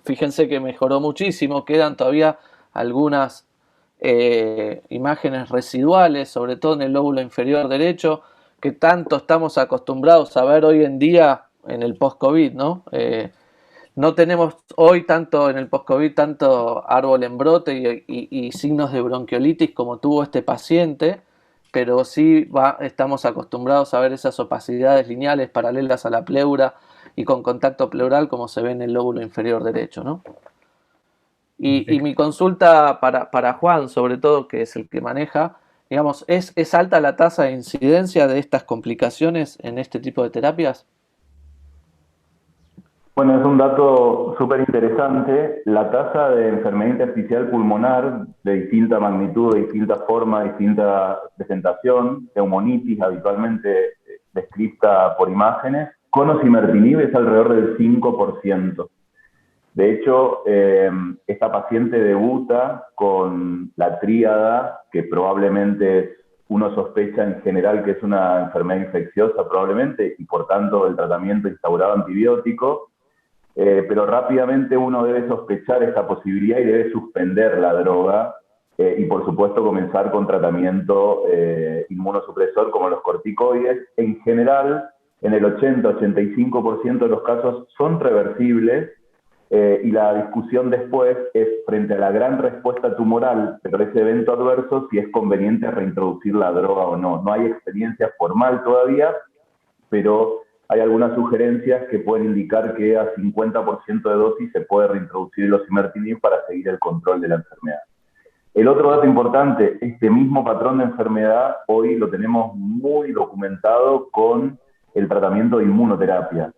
Fíjense que mejoró muchísimo, quedan todavía algunas imágenes residuales, sobre todo en el lóbulo inferior derecho, que tanto estamos acostumbrados a ver hoy en día en el post-COVID, ¿no? No tenemos hoy tanto en el post-COVID tanto árbol en brote y signos de bronquiolitis como tuvo este paciente, pero sí estamos acostumbrados a ver esas opacidades lineales paralelas a la pleura y con contacto pleural como se ve en el lóbulo inferior derecho, ¿no? Y mi consulta para Juan, sobre todo, que es el que maneja, digamos, ¿es alta la tasa de incidencia de estas complicaciones en este tipo de terapias? Bueno, es un dato súper interesante. La tasa de enfermedad intersticial pulmonar de distinta magnitud, de distinta forma, distinta presentación, neumonitis habitualmente descrita por imágenes, con osimertinib es alrededor del 5%. De hecho, esta paciente debuta con la tríada, que probablemente uno sospecha en general que es una enfermedad infecciosa probablemente, y por tanto el tratamiento instaurado antibiótico, pero rápidamente uno debe sospechar esta posibilidad y debe suspender la droga y por supuesto comenzar con tratamiento inmunosupresor como los corticoides. En general, en el 80-85% de los casos son reversibles y la discusión después es frente a la gran respuesta tumoral, pero ese evento adverso, si es conveniente reintroducir la droga o no. No hay experiencia formal todavía, pero hay algunas sugerencias que pueden indicar que a 50% de dosis se puede reintroducir el osimertinib para seguir el control de la enfermedad. El otro dato importante, este mismo patrón de enfermedad hoy lo tenemos muy documentado con el tratamiento de inmunoterapia.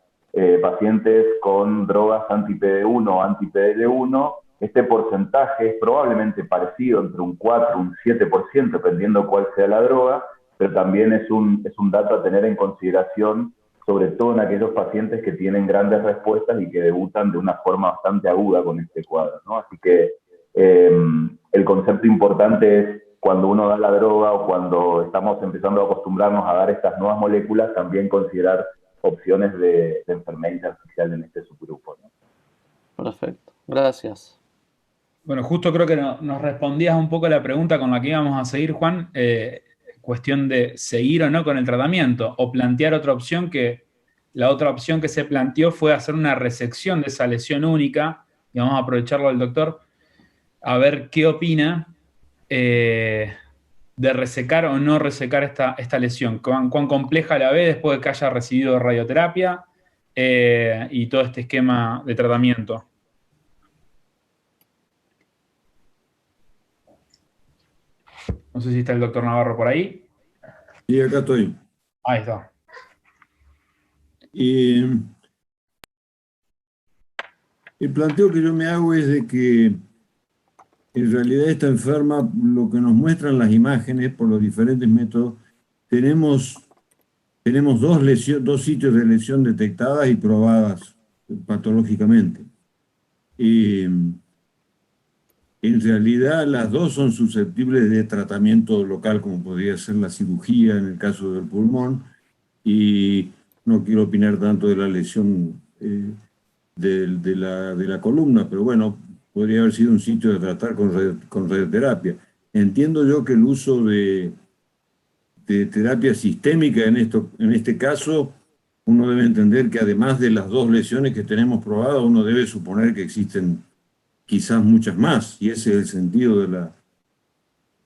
Pacientes con drogas anti-PD1 o anti-PDL1, este porcentaje es probablemente parecido entre un 4 y un 7%, dependiendo cuál sea la droga, pero también es un dato a tener en consideración, sobre todo en aquellos pacientes que tienen grandes respuestas y que debutan de una forma bastante aguda con este cuadro, ¿no? Así que el concepto importante es cuando uno da la droga o cuando estamos empezando a acostumbrarnos a dar estas nuevas moléculas, también considerar opciones de enfermedad intersticial en este subgrupo, ¿no? Perfecto, gracias. Bueno, justo creo que nos respondías un poco la pregunta con la que íbamos a seguir, Juan. Cuestión de seguir o no con el tratamiento, o plantear otra opción, que la otra opción que se planteó fue hacer una resección de esa lesión única, y vamos a aprovecharlo al doctor, a ver qué opina de resecar o no resecar esta lesión, cuán compleja la ve después de que haya recibido radioterapia y todo este esquema de tratamiento. No sé si está el doctor Navarro por ahí. Sí, acá estoy. Ahí está. Y el planteo que yo me hago es de que en realidad esta enferma, lo que nos muestran las imágenes por los diferentes métodos, tenemos dos sitios de lesión detectadas y probadas patológicamente. En realidad las dos son susceptibles de tratamiento local, como podría ser la cirugía en el caso del pulmón, y no quiero opinar tanto de la lesión de la columna, pero bueno, podría haber sido un sitio de tratar con radioterapia. Entiendo yo que el uso de terapia sistémica en este caso, uno debe entender que además de las dos lesiones que tenemos probadas, uno debe suponer que existen quizás muchas más, y ese es el sentido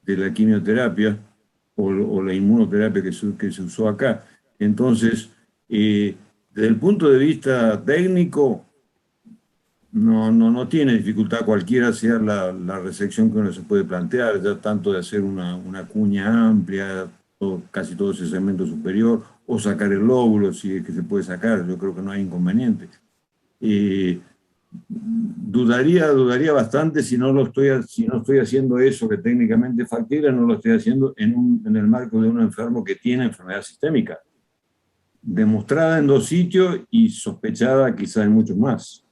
de la quimioterapia o la inmunoterapia que se usó acá. Entonces, desde el punto de vista técnico, no tiene dificultad cualquiera sea la resección que uno se puede plantear, ya tanto de hacer una cuña amplia, casi todo ese segmento superior, o sacar el lóbulo, si es que se puede sacar, yo creo que no hay inconveniente. Dudaría bastante si no estoy haciendo eso que técnicamente es factible, no lo estoy haciendo en el marco de un enfermo que tiene enfermedad sistémica, demostrada en dos sitios y sospechada quizá en muchos más.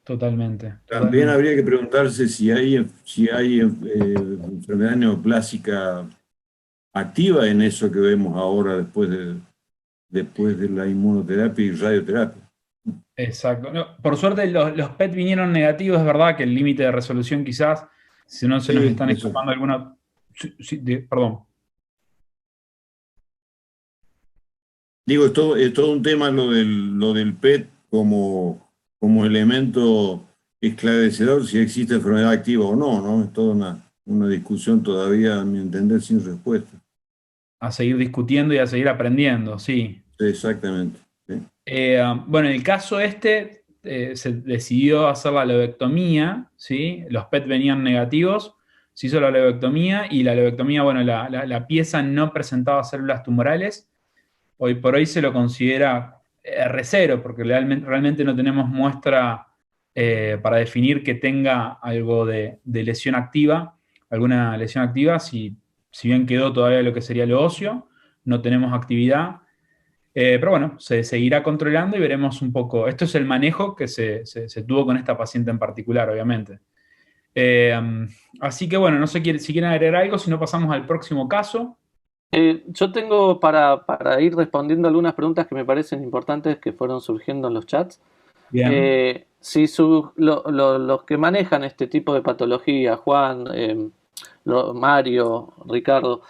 Totalmente. También habría que preguntarse si hay enfermedad neoplásica activa en eso que vemos ahora después de la inmunoterapia y radioterapia. Exacto. No, por suerte los PET vinieron negativos, es verdad que el límite de resolución quizás, si no se nos están escapando alguna... perdón. Digo, es todo un tema lo del PET como elemento esclarecedor si existe enfermedad activa o no, ¿no? Es toda una discusión todavía, a mi entender, sin respuesta. A seguir discutiendo y a seguir aprendiendo, sí. Exactamente. Sí. Bueno, en el caso se decidió hacer la lobectomía, ¿sí? Los PET venían negativos, se hizo la lobectomía y la lobectomía, bueno, la pieza no presentaba células tumorales. Hoy por hoy se lo considera R0, porque realmente no tenemos muestra para definir que tenga algo de lesión activa, alguna lesión activa, si bien quedó todavía lo que sería lo óseo, no tenemos actividad. Pero bueno, se seguirá controlando y veremos un poco. Esto es el manejo que se tuvo con esta paciente en particular, obviamente. Así que bueno, no sé si quieren agregar algo, si no pasamos al próximo caso. Yo tengo para ir respondiendo algunas preguntas que me parecen importantes que fueron surgiendo en los chats. Bien. Si los que manejan este tipo de patología, Juan, Mario, Ricardo,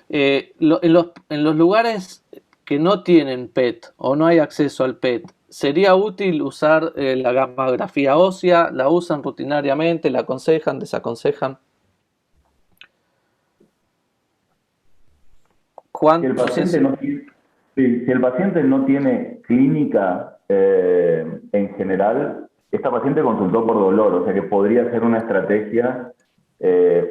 en los lugares que no tienen PET o no hay acceso al PET, ¿sería útil usar la gammagrafía ósea? ¿La usan rutinariamente? ¿La aconsejan? ¿Desaconsejan? Juan, Si el paciente no tiene, si el paciente no tiene clínica en general, esta paciente consultó por dolor, o sea que podría ser una estrategia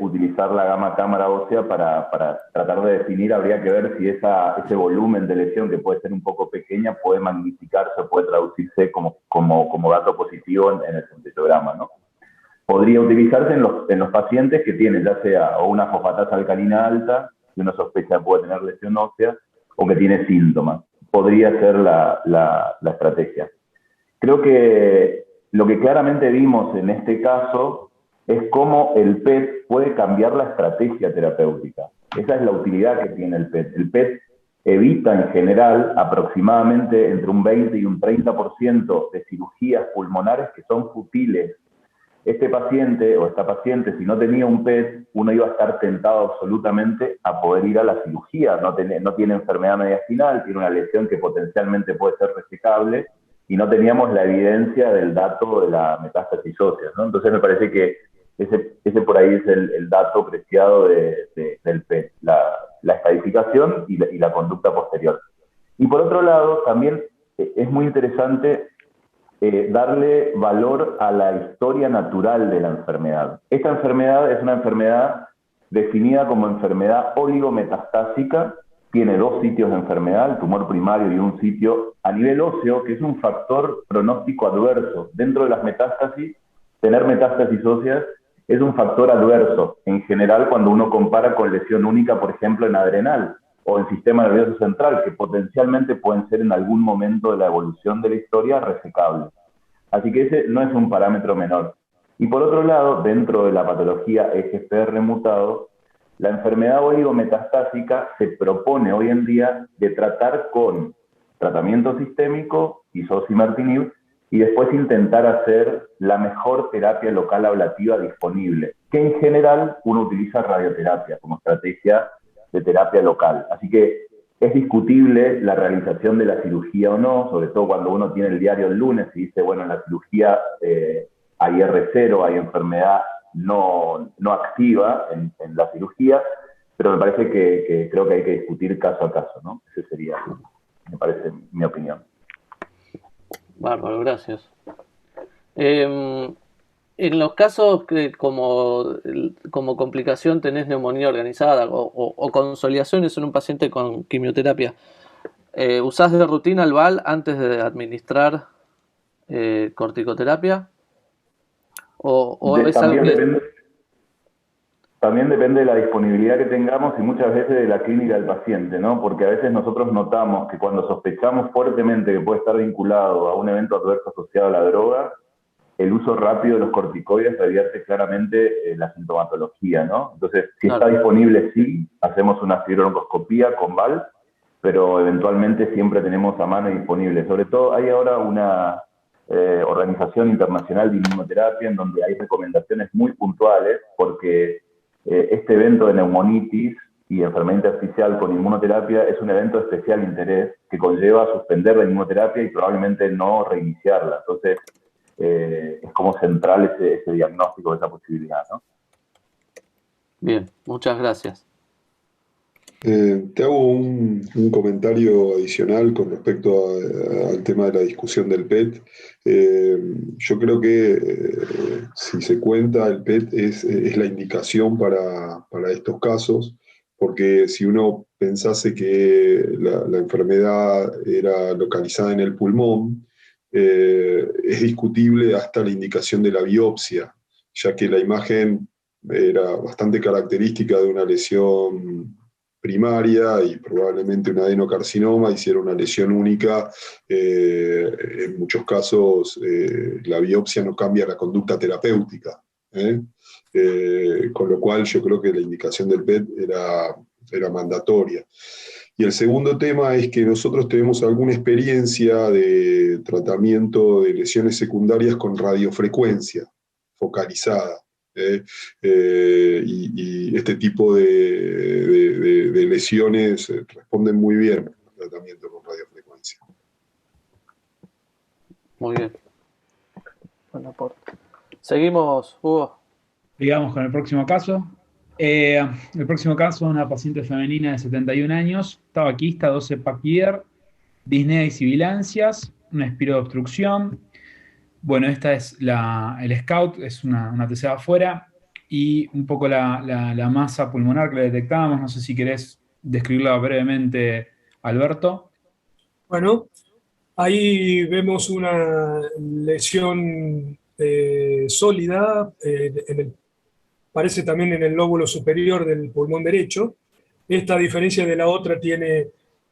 utilizar la gamma cámara ósea para tratar de definir. Habría que ver si ese volumen de lesión, que puede ser un poco pequeña, puede magnificarse o puede traducirse como dato positivo en el centellograma, ¿no? Podría utilizarse en los pacientes que tienen ya sea o una fosfatasa alcalina alta, que uno sospecha puede tener lesión ósea, o que tiene síntomas. Podría ser la estrategia. Creo que lo que claramente vimos en este caso es cómo el PET puede cambiar la estrategia terapéutica. Esa es la utilidad que tiene el PET. El PET evita en general aproximadamente entre un 20 y un 30% de cirugías pulmonares que son futiles. Este paciente o esta paciente, si no tenía un PET, uno iba a estar tentado absolutamente a poder ir a la cirugía. No tiene enfermedad mediastinal, tiene una lesión que potencialmente puede ser resecable y no teníamos la evidencia del dato de la metástasis ósea, ¿no? Entonces me parece que ese por ahí es el dato preciado del PET, la estadificación y la conducta posterior. Y por otro lado, también es muy interesante darle valor a la historia natural de la enfermedad. Esta enfermedad es una enfermedad definida como enfermedad oligometastásica, tiene 2 sitios de enfermedad, el tumor primario y un sitio a nivel óseo, que es un factor pronóstico adverso. Dentro de las metástasis, tener metástasis óseas es un factor adverso, en general cuando uno compara con lesión única, por ejemplo, en adrenal o en sistema nervioso central, que potencialmente pueden ser en algún momento de la evolución de la historia resecables. Así que ese no es un parámetro menor. Y por otro lado, dentro de la patología EGFR mutado, la enfermedad oligometastásica se propone hoy en día de tratar con tratamiento sistémico, isosimertinib, y después intentar hacer la mejor terapia local ablativa disponible, que en general uno utiliza radioterapia como estrategia de terapia local. Así que es discutible la realización de la cirugía o no, sobre todo cuando uno tiene el diario el lunes y dice, bueno, en la cirugía hay R0, hay enfermedad no activa en la cirugía, pero me parece que creo que hay que discutir caso a caso, ¿no? Ese sería, me parece, mi opinión. Bárbaro, gracias. En los casos que como complicación tenés neumonía organizada o consolidaciones en un paciente con quimioterapia, ¿usás de rutina el VAL antes de administrar corticoterapia? ¿O es algo que... También depende de la disponibilidad que tengamos y muchas veces de la clínica del paciente, ¿no? Porque a veces nosotros notamos que cuando sospechamos fuertemente que puede estar vinculado a un evento adverso asociado a la droga, el uso rápido de los corticoides revierte claramente la sintomatología, ¿no? Entonces, si está disponible, sí, hacemos una fibroncoscopía con VAL, pero eventualmente siempre tenemos a mano y disponible. Sobre todo, hay ahora una organización internacional de inmunoterapia en donde hay recomendaciones muy puntuales, porque este evento de neumonitis y enfermedad intersticial con inmunoterapia es un evento de especial interés que conlleva suspender la inmunoterapia y probablemente no reiniciarla. Entonces, es como central ese diagnóstico, esa posibilidad, ¿no? Bien, muchas gracias. Te hago un comentario adicional con respecto al tema de la discusión del PET. Yo creo que si se cuenta, el PET es la indicación para estos casos, porque si uno pensase que la enfermedad era localizada en el pulmón, es discutible hasta la indicación de la biopsia, ya que la imagen era bastante característica de una lesión primaria y probablemente un adenocarcinoma, hiciera una lesión única. En muchos casos la biopsia no cambia la conducta terapéutica. Con lo cual yo creo que la indicación del PET era mandatoria. Y el segundo tema es que nosotros tenemos alguna experiencia de tratamiento de lesiones secundarias con radiofrecuencia focalizada. Y este tipo de lesiones responden muy bien al tratamiento con radiofrecuencia. Muy bien. Buen aporte. Seguimos, Hugo. Sigamos con el próximo caso. El próximo caso es una paciente femenina de 71 años, tabaquista, 12 Paquier, disnea y sibilancias, una espiroobstrucción. Bueno, esta es el SCOUT, es una TCA afuera, y un poco la masa pulmonar que le detectábamos. No sé si querés describirla brevemente, Alberto. Bueno, ahí vemos una lesión sólida, parece también en el lóbulo superior del pulmón derecho. Esta, a diferencia de la otra, tiene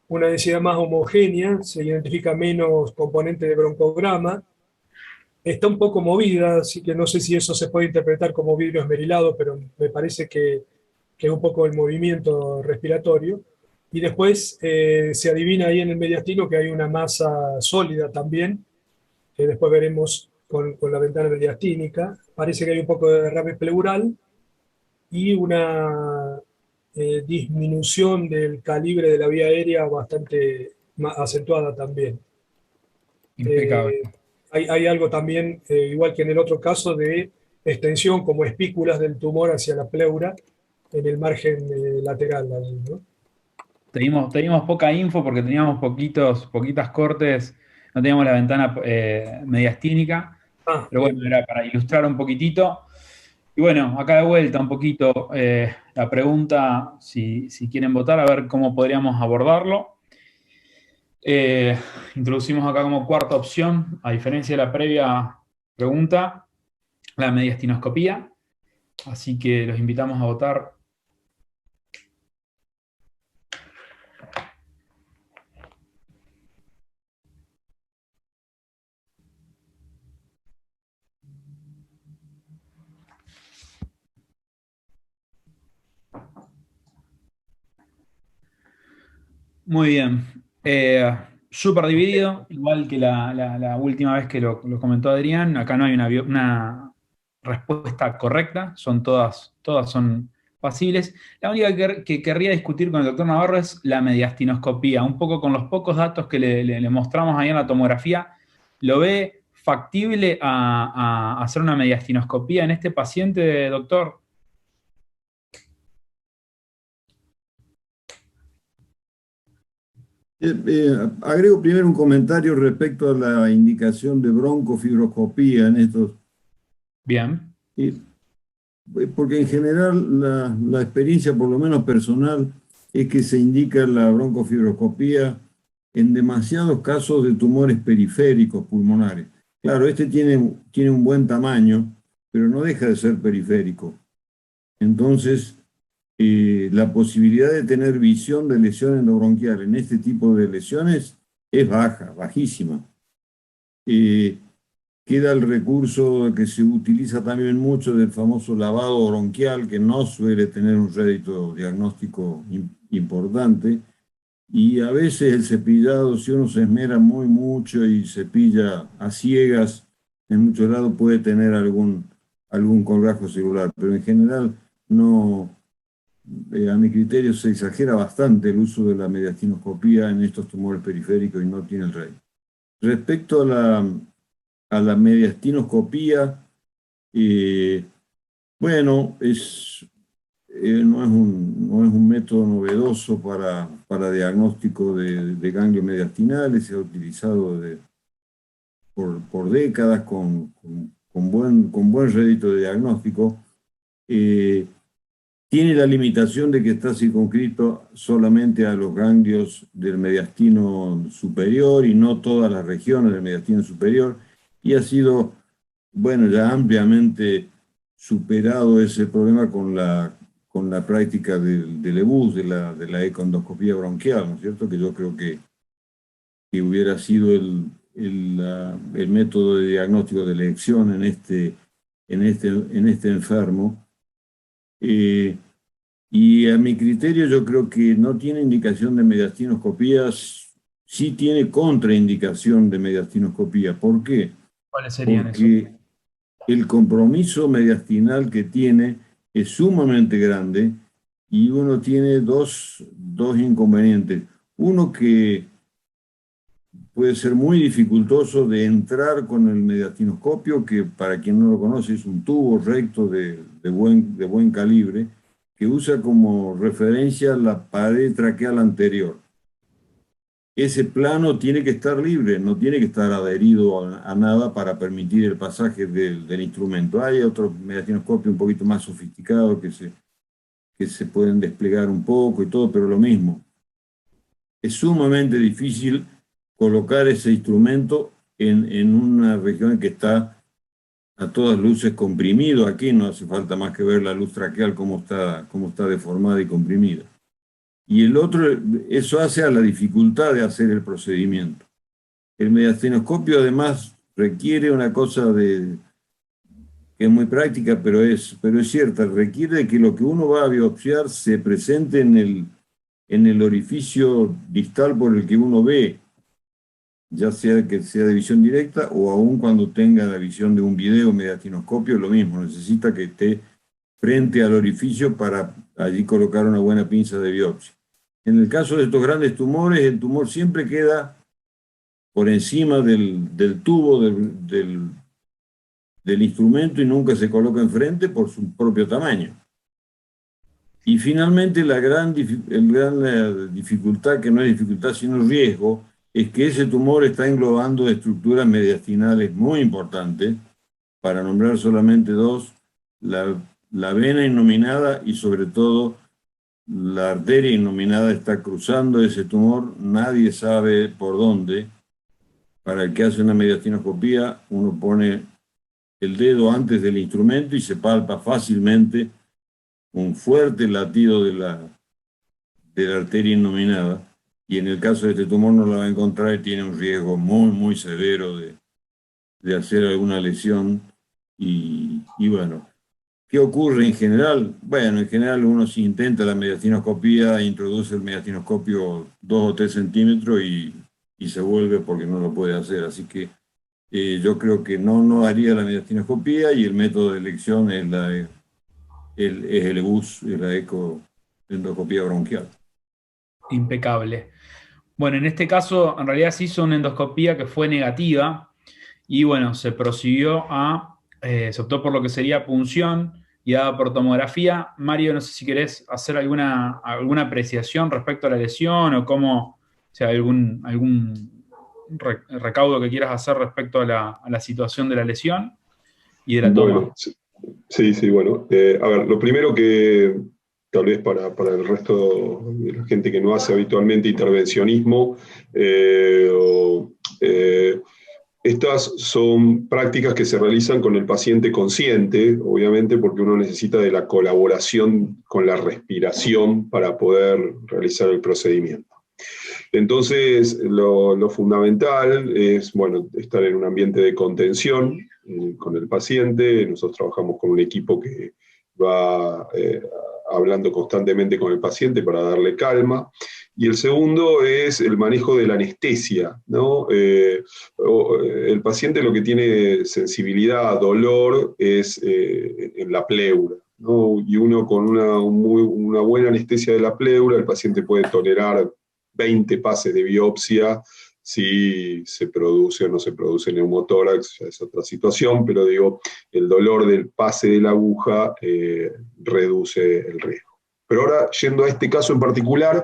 una densidad más homogénea, se identifica menos componente de broncograma. Está un poco movida, así que no sé si eso se puede interpretar como vidrio esmerilado, pero me parece que es un poco el movimiento respiratorio. Y después se adivina ahí en el mediastino que hay una masa sólida también, que después veremos con la ventana mediastínica. Parece que hay un poco de derrame pleural y una disminución del calibre de la vía aérea bastante acentuada también. Impecable. Hay algo también, igual que en el otro caso, de extensión como espículas del tumor hacia la pleura en el margen lateral, ¿no? Teníamos poca info porque teníamos poquitas cortes, no teníamos la ventana mediastínica, pero bueno, era para ilustrar un poquitito. Y bueno, acá de vuelta un poquito la pregunta, si quieren votar, a ver cómo podríamos abordarlo. Introducimos acá como cuarta opción, a diferencia de la previa pregunta, la mediastinoscopía. Así que los invitamos a votar. Muy bien. Súper dividido, igual que la última vez que lo comentó Adrián. Acá no hay una respuesta correcta, todas son pasibles. La única que querría discutir con el doctor Navarro es la mediastinoscopía. Un poco con los pocos datos que le mostramos ahí en la tomografía, ¿lo ve factible a hacer una mediastinoscopía en este paciente, doctor? Agrego primero un comentario respecto a la indicación de broncofibroscopía en estos. Bien. Porque en general la experiencia, por lo menos personal, es que se indica la broncofibroscopía en demasiados casos de tumores periféricos pulmonares. Claro, este tiene un buen tamaño, pero no deja de ser periférico. Entonces, la posibilidad de tener visión de lesión endobronquial en este tipo de lesiones es bajísima. Queda el recurso que se utiliza también mucho del famoso lavado bronquial, que no suele tener un rédito diagnóstico importante, y a veces el cepillado, si uno se esmera mucho y cepilla a ciegas, en muchos lados puede tener algún colgajo celular, pero en general no a mi criterio se exagera bastante el uso de la mediastinoscopía en estos tumores periféricos y no tiene el rédito. Respecto a la mediastinoscopía, bueno, no es un método novedoso para diagnóstico de ganglios mediastinales, se ha utilizado por décadas con buen rédito de diagnóstico. Tiene la limitación de que está circunscrito solamente a los ganglios del mediastino superior y no todas las regiones del mediastino superior, y ha sido, bueno, ya ampliamente superado ese problema con la práctica del EBUS, de la ecoendoscopía bronquial, ¿no es cierto? Que yo creo que hubiera sido el método de diagnóstico de elección en este enfermo. Y a mi criterio yo creo que no tiene indicación de mediastinoscopía, sí tiene contraindicación de mediastinoscopía. ¿Por qué? ¿Cuáles serían Porque esos? el compromiso mediastinal que tiene es sumamente grande y uno tiene dos inconvenientes. Uno, que puede ser muy dificultoso de entrar con el mediastinoscopio, que para quien no lo conoce es un tubo recto de buen calibre, que usa como referencia la pared traqueal anterior. Ese plano tiene que estar libre, no tiene que estar adherido a nada para permitir el pasaje del instrumento. Hay otros mediastinoscopios un poquito más sofisticados que se pueden desplegar un poco y todo, pero lo mismo. Es sumamente difícil colocar ese instrumento en una región que está a todas luces comprimido. Aquí no hace falta más que ver la luz traqueal cómo está deformada y comprimida. Y el otro, eso hace a la dificultad de hacer el procedimiento. El mediastinoscopio además requiere una cosa que es muy práctica, pero es cierta, requiere que lo que uno va a biopsiar se presente en el orificio distal por el que uno ve, ya sea que sea de visión directa o aún cuando tenga la visión de un video mediastinoscopio, lo mismo, necesita que esté frente al orificio para allí colocar una buena pinza de biopsia. En el caso de estos grandes tumores, el tumor siempre queda por encima del tubo del instrumento y nunca se coloca enfrente por su propio tamaño. Y finalmente la gran dificultad, que no es dificultad sino riesgo, es que ese tumor está englobando estructuras mediastinales muy importantes, para nombrar solamente dos: la vena innominada y sobre todo la arteria innominada está cruzando ese tumor, nadie sabe por dónde. Para el que hace una mediastinoscopía, uno pone el dedo antes del instrumento y se palpa fácilmente un fuerte latido de la arteria innominada, y en el caso de este tumor no la va a encontrar y tiene un riesgo muy, muy severo de hacer alguna lesión. Y bueno, ¿qué ocurre en general? Bueno, en general uno, si intenta la mediastinoscopía, introduce el mediastinoscopio 2 o 3 centímetros y se vuelve porque no lo puede hacer. Así que yo creo que no haría la mediastinoscopía, y el método de elección es el EBUS, es la ecoendoscopía bronquial. Impecable. Bueno, en este caso, en realidad se hizo una endoscopía que fue negativa y bueno, se prosiguió se optó por lo que sería punción guiada por tomografía. Mario, no sé si querés hacer alguna apreciación respecto a la lesión o cómo, o sea, algún recaudo que quieras hacer respecto a la situación de la lesión y de la toma. Bueno, sí, bueno. A ver, lo primero que tal vez para el resto de la gente que no hace habitualmente intervencionismo, estas son prácticas que se realizan con el paciente consciente, obviamente, porque uno necesita de la colaboración con la respiración para poder realizar el procedimiento. Entonces, lo fundamental es, bueno, estar en un ambiente de contención con el paciente. Nosotros trabajamos con un equipo que va hablando constantemente con el paciente para darle calma. Y el segundo es el manejo de la anestesia, ¿no? El paciente lo que tiene sensibilidad, dolor, es en la pleura. ¿no? Y uno con una buena anestesia de la pleura, el paciente puede tolerar 20 pases de biopsia. Si se produce o no se produce neumotórax, ya es otra situación, pero digo, el dolor del pase de la aguja reduce el riesgo. Pero ahora, yendo a este caso en particular,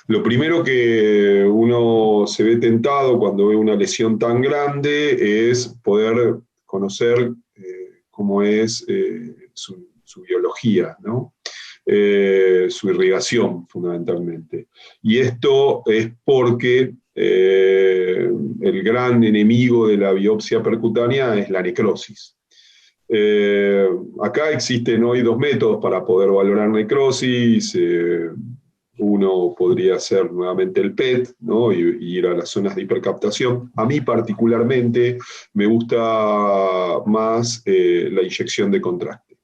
lo primero que uno se ve tentado cuando ve una lesión tan grande es poder conocer cómo es su biología, ¿no? Su irrigación, fundamentalmente. Y esto es porque el gran enemigo de la biopsia percutánea es la necrosis. Acá existen hoy 2 métodos para poder valorar necrosis. Uno podría hacer nuevamente el PET, ¿no? y ir a las zonas de hipercaptación. A mí particularmente me gusta más la inyección de contraste.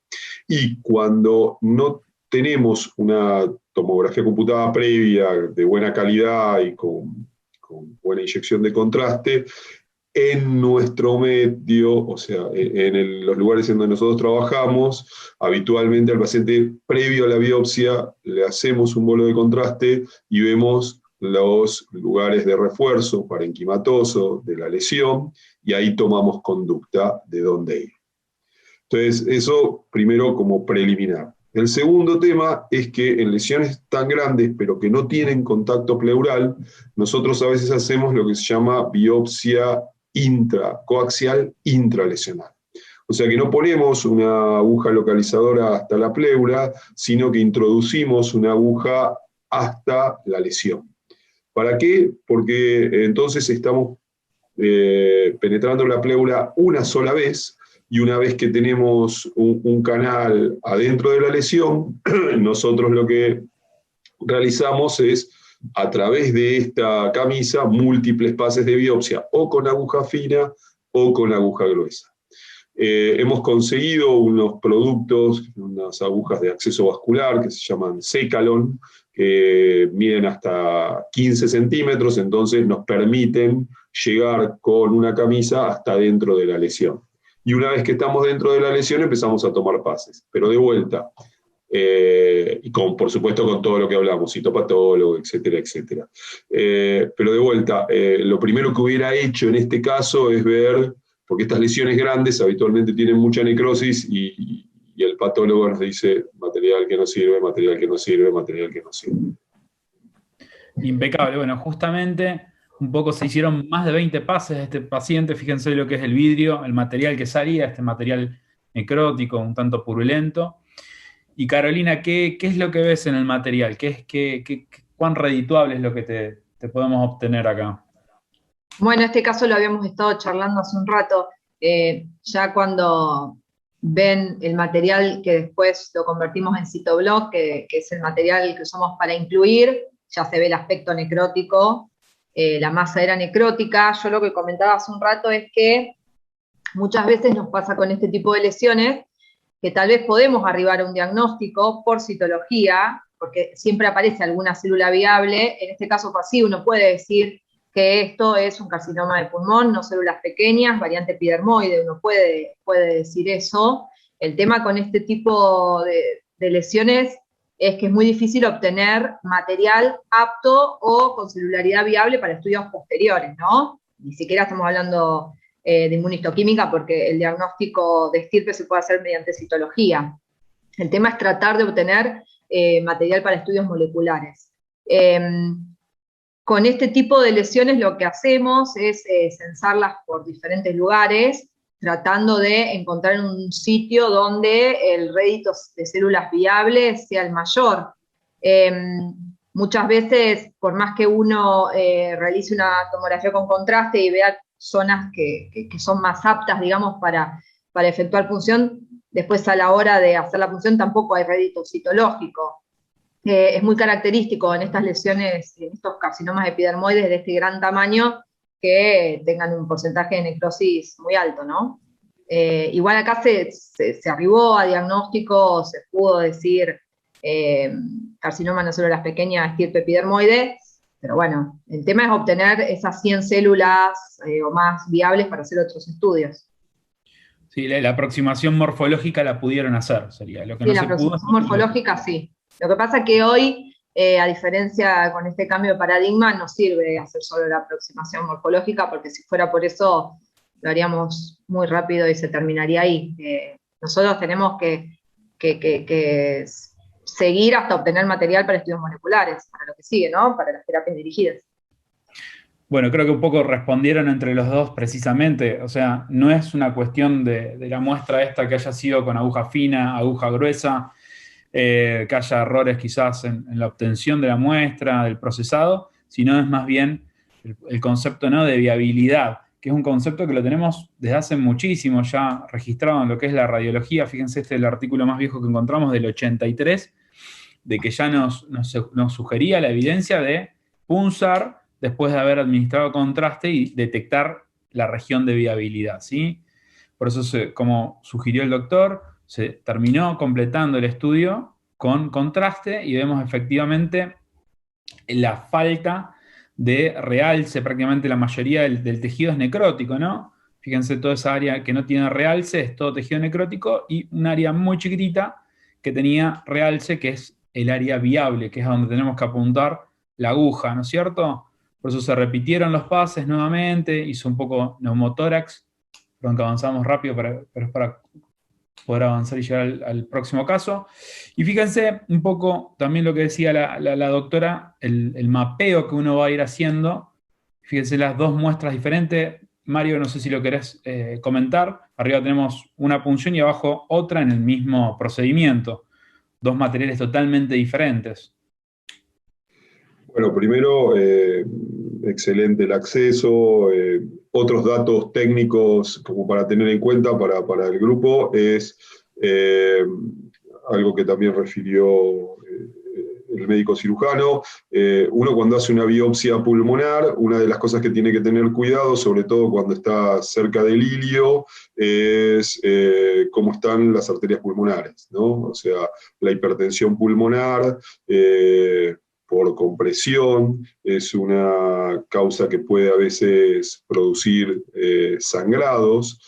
Y cuando no tenemos una tomografía computada previa de buena calidad y con buena inyección de contraste, en nuestro medio, o sea, en los lugares en donde nosotros trabajamos, habitualmente al paciente previo a la biopsia le hacemos un bolo de contraste y vemos los lugares de refuerzo parenquimatoso de la lesión, y ahí tomamos conducta de dónde ir. Entonces, eso primero como preliminar. El segundo tema es que en lesiones tan grandes, pero que no tienen contacto pleural, nosotros a veces hacemos lo que se llama biopsia coaxial intralesional. O sea que no ponemos una aguja localizadora hasta la pleura, sino que introducimos una aguja hasta la lesión. ¿Para qué? Porque entonces estamos penetrando la pleura una sola vez, y una vez que tenemos un canal adentro de la lesión, nosotros lo que realizamos es, a través de esta camisa, múltiples pases de biopsia, o con aguja fina o con aguja gruesa. Hemos conseguido unos productos, unas agujas de acceso vascular que se llaman Secalon, que miden hasta 15 centímetros, entonces nos permiten llegar con una camisa hasta dentro de la lesión. Y una vez que estamos dentro de la lesión empezamos a tomar pases, pero de vuelta, y por supuesto con todo lo que hablamos, citopatólogo, etcétera, etcétera. Pero de vuelta, lo primero que hubiera hecho en este caso es ver, porque estas lesiones grandes habitualmente tienen mucha necrosis, y el patólogo nos dice material que no sirve, material que no sirve, material que no sirve. Impecable. Bueno, justamente un poco se hicieron más de 20 pases de este paciente. Fíjense lo que es el vidrio, el material que salía, este material necrótico, un tanto purulento. Y Carolina, ¿qué es lo que ves en el material? ¿Cuán redituable es lo que te podemos obtener acá? Bueno, este caso lo habíamos estado charlando hace un rato. Ya cuando ven el material que después lo convertimos en citoblock, que es el material que usamos para incluir, ya se ve el aspecto necrótico, la masa era necrótica. Yo lo que comentaba hace un rato es que muchas veces nos pasa con este tipo de lesiones que tal vez podemos arribar a un diagnóstico por citología, porque siempre aparece alguna célula viable. En este caso fue así, uno puede decir que esto es un carcinoma de pulmón, no células pequeñas, variante epidermoide, uno puede decir eso. El tema con este tipo de lesiones es que es muy difícil obtener material apto o con celularidad viable para estudios posteriores, ¿no? Ni siquiera estamos hablando de inmunistoquímica, porque el diagnóstico de estirpe se puede hacer mediante citología. El tema es tratar de obtener material para estudios moleculares. Con este tipo de lesiones lo que hacemos es censarlas por diferentes lugares, tratando de encontrar un sitio donde el rédito de células viables sea el mayor. Muchas veces, por más que uno realice una tomografía con contraste y vea zonas que son más aptas, digamos, para efectuar punción, después a la hora de hacer la punción tampoco hay rédito citológico. Es muy característico en estas lesiones, en estos carcinomas epidermoides de este gran tamaño, que tengan un porcentaje de necrosis muy alto, ¿no? Igual acá se arribó a diagnóstico, se pudo decir carcinoma no células pequeñas, estirpe epidermoide, pero bueno, el tema es obtener esas 100 células o más viables para hacer otros estudios. Sí, la aproximación morfológica la pudieron hacer, sería lo que Sí, no la se pudo. aproximación morfológica sí. Lo que pasa es que hoy, a diferencia con este cambio de paradigma, no sirve hacer solo la aproximación morfológica, porque si fuera por eso lo haríamos muy rápido y se terminaría ahí. Nosotros tenemos que seguir hasta obtener material para estudios moleculares, para lo que sigue, ¿no? Para las terapias dirigidas. Bueno, creo que un poco respondieron entre los dos precisamente. O sea, no es una cuestión de la muestra esta que haya sido con aguja fina, aguja gruesa, que haya errores quizás en la obtención de la muestra, del procesado, sino es más bien el concepto, ¿no?, de viabilidad, que es un concepto que lo tenemos desde hace muchísimo ya registrado en lo que es la radiología. Fíjense, este es el artículo más viejo que encontramos del 83, de que ya nos sugería la evidencia de punzar después de haber administrado contraste y detectar la región de viabilidad, ¿sí? Por eso, como sugirió el doctor, se terminó completando el estudio con contraste y vemos efectivamente la falta de realce. Prácticamente la mayoría del tejido es necrótico, ¿no? Fíjense, toda esa área que no tiene realce es todo tejido necrótico, y un área muy chiquitita que tenía realce, que es el área viable, que es a donde tenemos que apuntar la aguja, ¿no es cierto? Por eso se repitieron los pases nuevamente, hizo un poco neumotórax. Perdón que avanzamos rápido, pero es para poder avanzar y llegar al próximo caso. Y fíjense un poco también lo que decía la doctora, el mapeo que uno va a ir haciendo. Fíjense las dos muestras diferentes. Mario, no sé si lo querés comentar. Arriba tenemos una punción y abajo otra en el mismo procedimiento. Dos materiales totalmente diferentes. Bueno, primero, excelente el acceso. Otros datos técnicos como para tener en cuenta para el grupo es algo que también refirió el médico cirujano. Uno, cuando hace una biopsia pulmonar, una de las cosas que tiene que tener cuidado, sobre todo cuando está cerca del ilio, es cómo están las arterias pulmonares, ¿no? O sea, la hipertensión pulmonar por compresión es una causa que puede a veces producir sangrados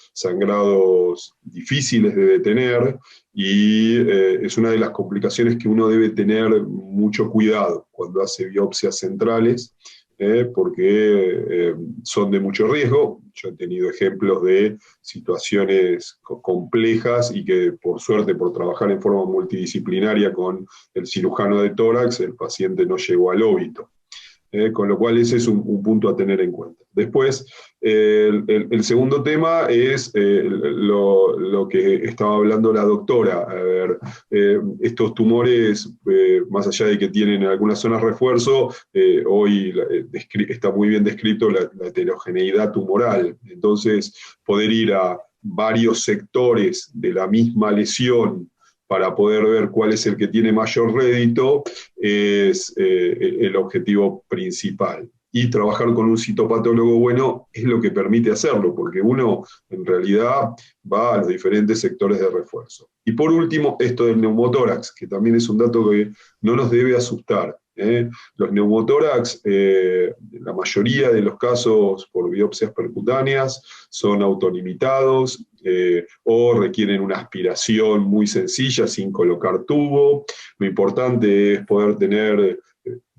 difíciles de detener, y es una de las complicaciones que uno debe tener mucho cuidado cuando hace biopsias centrales, porque son de mucho riesgo. Yo he tenido ejemplos de situaciones complejas y que, por suerte, por trabajar en forma multidisciplinaria con el cirujano de tórax, el paciente no llegó al óbito. Con lo cual ese es un punto a tener en cuenta. Después, el segundo tema es lo que estaba hablando la doctora. A ver, estos tumores, más allá de que tienen en algunas zonas refuerzo, hoy está muy bien descrito la heterogeneidad tumoral. Entonces, poder ir a varios sectores de la misma lesión para poder ver cuál es el que tiene mayor rédito, es el objetivo principal. Y trabajar con un citopatólogo bueno es lo que permite hacerlo, porque uno en realidad va a los diferentes sectores de refuerzo. Y por último, esto del neumotórax, que también es un dato que no nos debe asustar. Los neumotórax, la mayoría de los casos por biopsias percutáneas, son autolimitados o requieren una aspiración muy sencilla sin colocar tubo. Lo importante es poder tener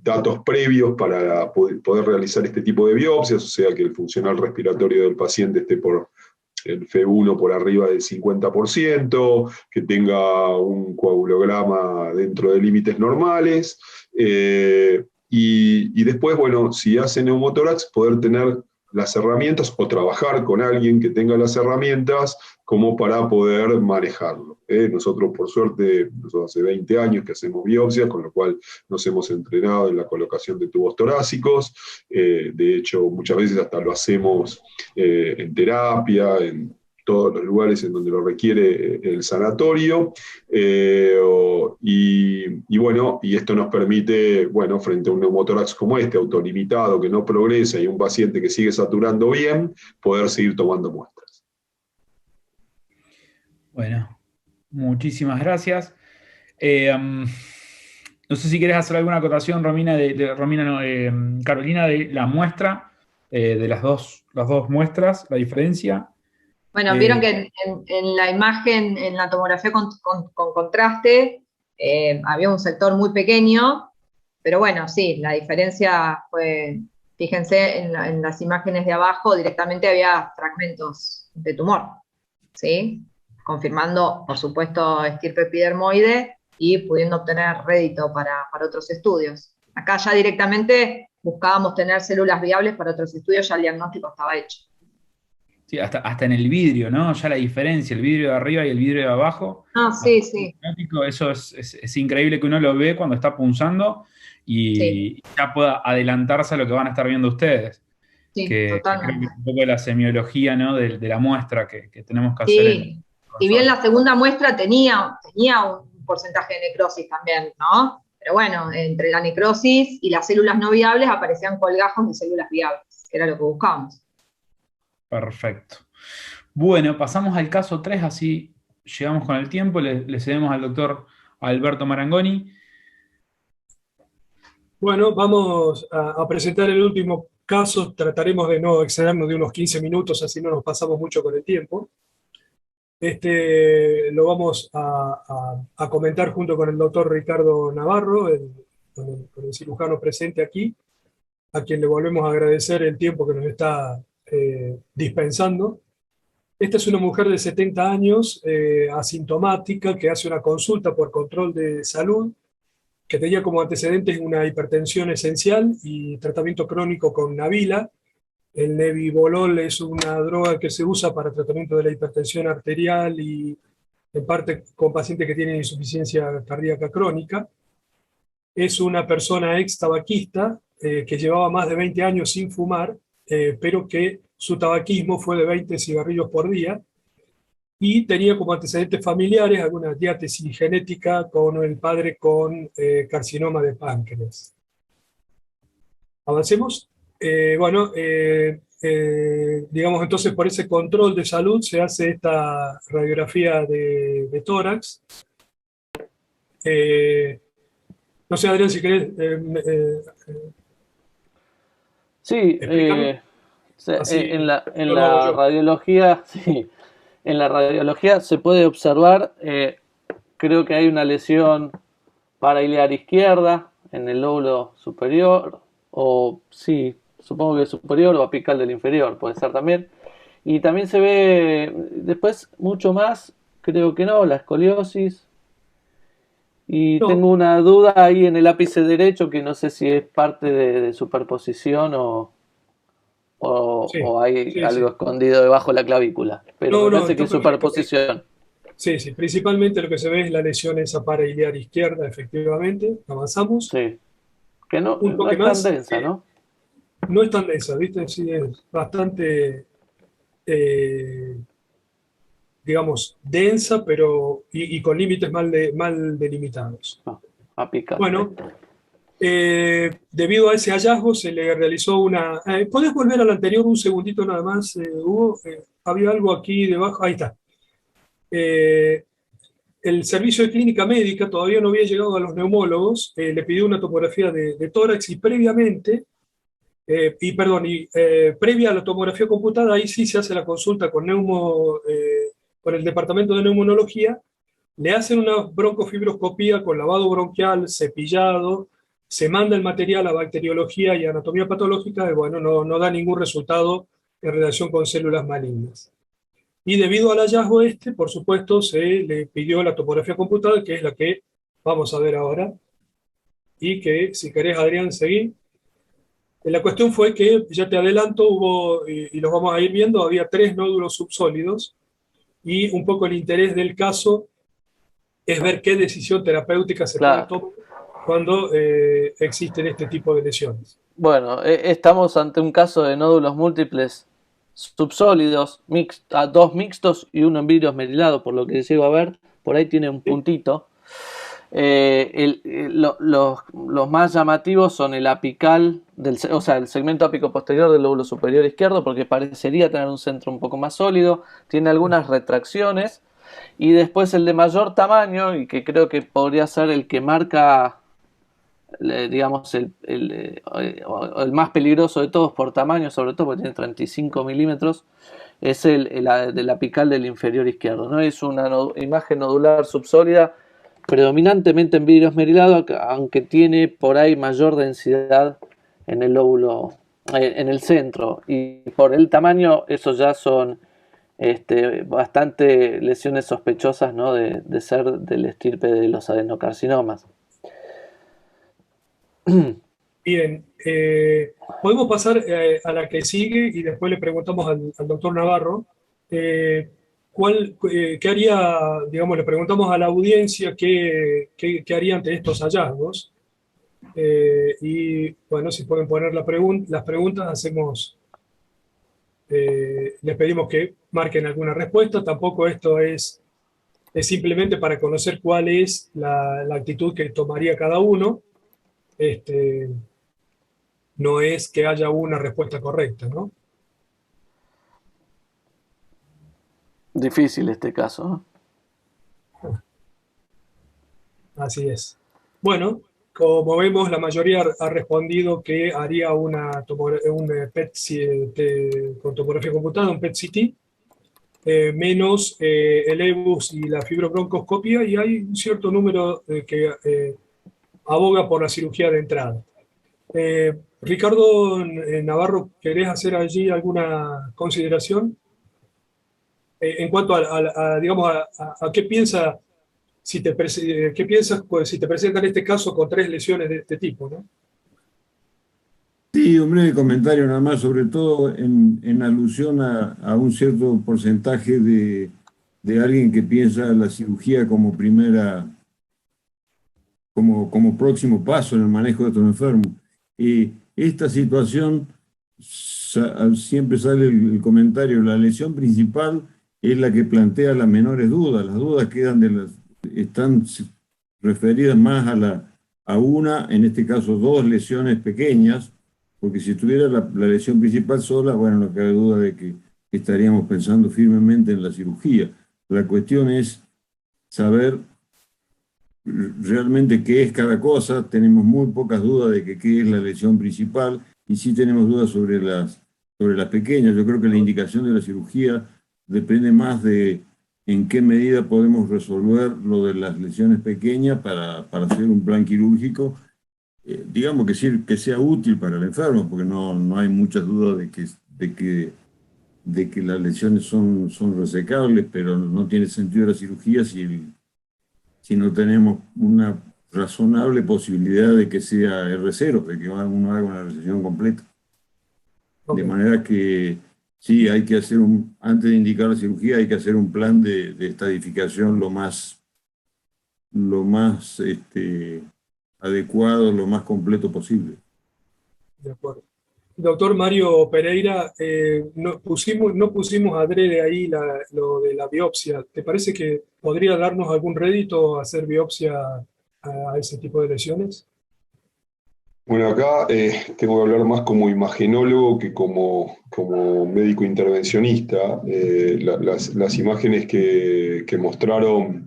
datos previos para poder realizar este tipo de biopsias, o sea, que el funcional respiratorio del paciente esté por el F1 por arriba del 50%, que tenga un coagulograma dentro de límites normales, y después, bueno, si hace neumotórax, poder tener las herramientas o trabajar con alguien que tenga las herramientas como para poder manejarlo. Nosotros, por suerte, nosotros hace 20 años que hacemos biopsias, con lo cual nos hemos entrenado en la colocación de tubos torácicos. De hecho, muchas veces hasta lo hacemos en terapia, en todos los lugares en donde lo requiere el sanatorio, y bueno, y esto nos permite, bueno, frente a un neumotórax como este, autolimitado, que no progresa, y un paciente que sigue saturando bien, poder seguir tomando muestras. Bueno, muchísimas gracias. No sé si querés hacer alguna acotación, Carolina, de la muestra, de las dos muestras, la diferencia. Bueno, vieron que en la imagen, en la tomografía con contraste, había un sector muy pequeño, pero bueno, sí, la diferencia fue, fíjense, en las imágenes de abajo directamente había fragmentos de tumor, ¿sí? Confirmando, por supuesto, estirpe epidermoide y pudiendo obtener rédito para otros estudios. Acá ya directamente buscábamos tener células viables para otros estudios, ya el diagnóstico estaba hecho. Sí, hasta en el vidrio, ¿no? Ya la diferencia, el vidrio de arriba y el vidrio de abajo. Ah, sí, sí. Eso es increíble que uno lo ve cuando está punzando y Sí. ya pueda adelantarse a lo que van a estar viendo ustedes. Sí, Que creo que totalmente. es un poco la semiología, ¿no? de la muestra que tenemos que hacer en Sí, si bien la segunda muestra tenía un porcentaje de necrosis también, ¿no? Pero bueno, entre la necrosis y las células no viables aparecían colgajos de células viables, que era lo que buscábamos. Perfecto. Bueno, pasamos al caso 3, así llegamos con el tiempo, le cedemos al doctor Alberto Marangoni. Bueno, vamos a presentar el último caso. Trataremos de no excedernos de unos 15 minutos, así no nos pasamos mucho con el tiempo. Lo vamos a comentar junto con el doctor Ricardo Navarro, con el cirujano presente aquí, a quien le volvemos a agradecer el tiempo que nos está dispensando. Esta es una mujer de 70 años, asintomática, que hace una consulta por control de salud, que tenía como antecedentes una hipertensión esencial y tratamiento crónico con Navila. El nebivolol es una droga que se usa para tratamiento de la hipertensión arterial y en parte con pacientes que tienen insuficiencia cardíaca crónica. Es una persona ex tabaquista que llevaba más de 20 años sin fumar, pero que su tabaquismo fue de 20 cigarrillos por día y tenía como antecedentes familiares alguna diátesis genética con el padre con carcinoma de páncreas. Avancemos. Digamos entonces por ese control de salud se hace esta radiografía de tórax. No sé, Adrián, si querés... Sí, en la radiología, sí, en la radiología se puede observar, creo que hay una lesión parailiar izquierda en el lóbulo superior, o sí, supongo que superior o apical del inferior, puede ser también. Y también se ve después mucho más, creo que no, la escoliosis. Y No. tengo una duda ahí en el ápice derecho que no sé si es parte de superposición Sí, o hay sí, algo sí. escondido debajo de la clavícula. Pero No, me no, parece que es superposición. Sí, sí, principalmente lo que se ve es la lesión esa parailiar izquierda, efectivamente. Avanzamos. Sí. Que no, Un no toque es tan más. densa, ¿no? No es tan densa, ¿viste? Sí, es bastante, digamos, densa, pero y con límites mal delimitados. No, apical. Bueno, debido a ese hallazgo se le realizó una... ¿podés volver al anterior un segundito nada más, Hugo? Había algo aquí debajo. Ahí está. El servicio de clínica médica todavía no había llegado a los neumólogos, le pidió una tomografía de tórax y previamente, previa a la tomografía computada, ahí sí se hace la consulta con con el departamento de neumonología, le hacen una broncofibroscopía con lavado bronquial, cepillado, se manda el material a bacteriología y anatomía patológica, y bueno, no da ningún resultado en relación con células malignas. Y debido al hallazgo por supuesto, se le pidió la tomografía computada, que es la que vamos a ver ahora. Y que, si querés, Adrián, seguir. La cuestión fue que, ya te adelanto, hubo, y los vamos a ir viendo, había 3 nódulos subsólidos, y un poco el interés del caso es ver qué decisión terapéutica se puede tomar cuando existen este tipo de lesiones. Bueno, estamos ante un caso de nódulos múltiples subsólidos, dos mixtos y uno en vidrio esmerilado, por lo que llego a ver, por ahí tiene un puntito. Los más llamativos son el apical, o sea, el segmento ápico posterior del lóbulo superior izquierdo, porque parecería tener un centro un poco más sólido, tiene algunas retracciones, y después el de mayor tamaño, y que creo que podría ser el que marca, digamos, el más peligroso de todos por tamaño, sobre todo porque tiene 35 milímetros, es del apical del inferior izquierdo, ¿no? Es una imagen nodular subsólida, predominantemente en vidrio esmerilado, aunque tiene por ahí mayor densidad en el lóbulo, en el centro, y por el tamaño, eso ya son bastante lesiones sospechosas, ¿no? de ser del estirpe de los adenocarcinomas. Bien, podemos pasar a la que sigue y después le preguntamos al doctor Navarro. ¿Qué haría, digamos, le preguntamos a la audiencia qué haría ante estos hallazgos? Y bueno, si pueden poner las preguntas, les pedimos que marquen alguna respuesta. Tampoco esto es simplemente para conocer cuál es la actitud que tomaría cada uno. No es que haya una respuesta correcta, ¿no? Difícil este caso, ¿no? Así es. Bueno, como vemos, la mayoría ha respondido que haría un PET con tomografía computada, un PET-CT, menos el EBUS y la fibrobroncoscopia, y hay un cierto número que aboga por la cirugía de entrada. Ricardo Navarro, ¿querés hacer allí alguna consideración? En cuanto digamos, a qué piensa, qué piensas pues, si te presentan este caso con 3 lesiones de este tipo, ¿no? Sí, un breve comentario nada más, sobre todo en alusión a un cierto porcentaje de alguien que piensa la cirugía como como próximo paso en el manejo de estos enfermos. Esta situación, siempre sale el comentario, la lesión principal es la que plantea las menores dudas. Las dudas están referidas más a una, en este caso 2 lesiones pequeñas, porque si tuviera la lesión principal sola, bueno, no cabe duda de que estaríamos pensando firmemente en la cirugía. La cuestión es saber realmente qué es cada cosa. Tenemos muy pocas dudas de qué es la lesión principal, y sí tenemos dudas sobre las pequeñas. Yo creo que la indicación de la cirugía depende más de en qué medida podemos resolver lo de las lesiones pequeñas para hacer un plan quirúrgico, digamos que sea útil para el enfermo, porque no hay muchas dudas de que las lesiones son resecables, pero no tiene sentido la cirugía si no tenemos una razonable posibilidad de que sea R0, de que uno haga una resección completa. Okay. De manera que sí, hay que hacer antes de indicar la cirugía, hay que hacer un plan de estadificación lo más adecuado, lo más completo posible. De acuerdo. Doctor Mario Pereira, no pusimos adrede ahí lo de la biopsia. ¿Te parece que podría darnos algún rédito hacer biopsia a ese tipo de lesiones? Bueno, acá tengo que hablar más como imagenólogo que como médico intervencionista. Las imágenes que mostraron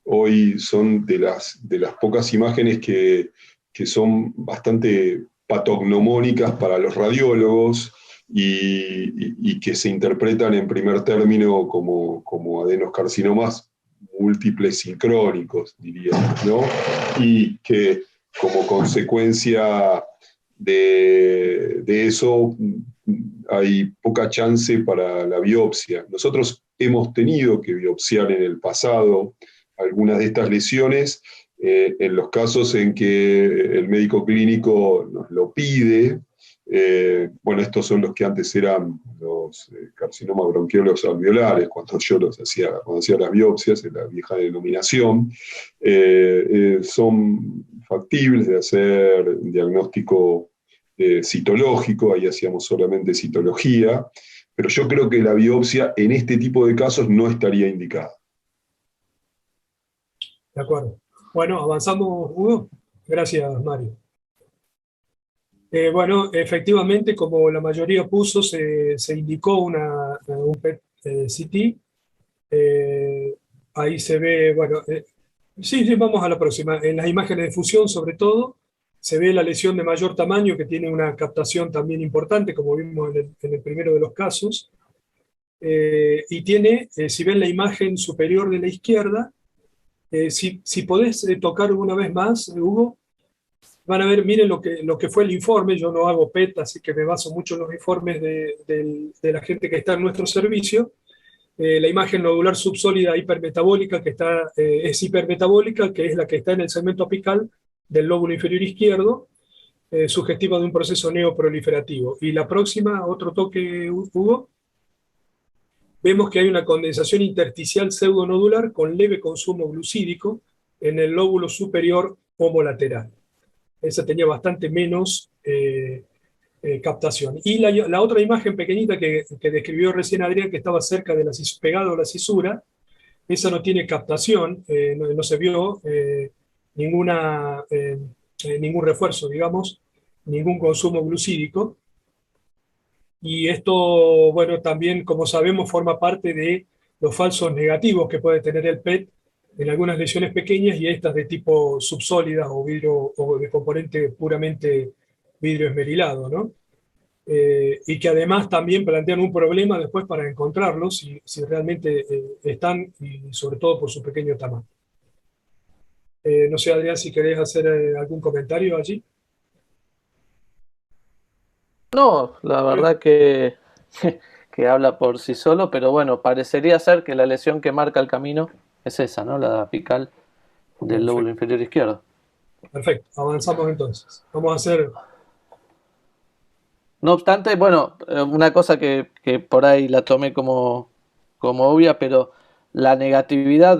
hoy son de las pocas imágenes que son bastante patognomónicas para los radiólogos y que se interpretan en primer término como adenoscarcinomas múltiples sincrónicos, diría, ¿no? Y que como consecuencia de eso hay poca chance para la biopsia. Nosotros hemos tenido que biopsiar en el pasado algunas de estas lesiones, en los casos en que el médico clínico nos lo pide. Bueno, estos son los que antes eran los carcinomas bronquiolos alveolares, cuando hacía las biopsias, en la vieja denominación. Son factibles de hacer diagnóstico citológico, ahí hacíamos solamente citología, pero yo creo que la biopsia en este tipo de casos no estaría indicada. De acuerdo. Bueno, avanzamos, Hugo. Gracias, Mario. Bueno, efectivamente, como la mayoría puso, se indicó un PET-CT. Ahí se ve, bueno, sí, vamos a la próxima. En las imágenes de fusión, sobre todo, se ve la lesión de mayor tamaño que tiene una captación también importante, como vimos en el primero de los casos. Y tiene, si ven la imagen superior de la izquierda, si podés tocar una vez más, Hugo, van a ver, miren lo que fue el informe. Yo no hago PET, así que me baso mucho en los informes de la gente que está en nuestro servicio. La imagen nodular subsólida hipermetabólica, que es hipermetabólica, que es la que está en el segmento apical del lóbulo inferior izquierdo, sugestiva de un proceso neoproliferativo. Y la próxima, otro toque, Hugo, vemos que hay una condensación intersticial pseudonodular con leve consumo glucídico en el lóbulo superior homolateral. Esa tenía bastante menos captación. Y la otra imagen pequeñita que describió recién Adrián, que estaba cerca de pegado a la cisura, esa no tiene captación, no se vio ningún refuerzo, digamos, ningún consumo glucídico. Y esto, bueno, también, como sabemos, forma parte de los falsos negativos que puede tener el PET en algunas lesiones pequeñas y estas de tipo subsólidas o vidrio o de componente puramente vidrio esmerilado, ¿no? Y que además también plantean un problema después para encontrarlos, si realmente están, y sobre todo por su pequeño tamaño. No sé, Adrián, si querés hacer algún comentario allí. No, la verdad que habla por sí solo, pero bueno, parecería ser que la lesión que marca el camino es esa, ¿no? La apical del lóbulo inferior izquierdo. Perfecto, avanzamos entonces. Vamos a hacer... No obstante, bueno, una cosa que por ahí la tomé como obvia, pero la negatividad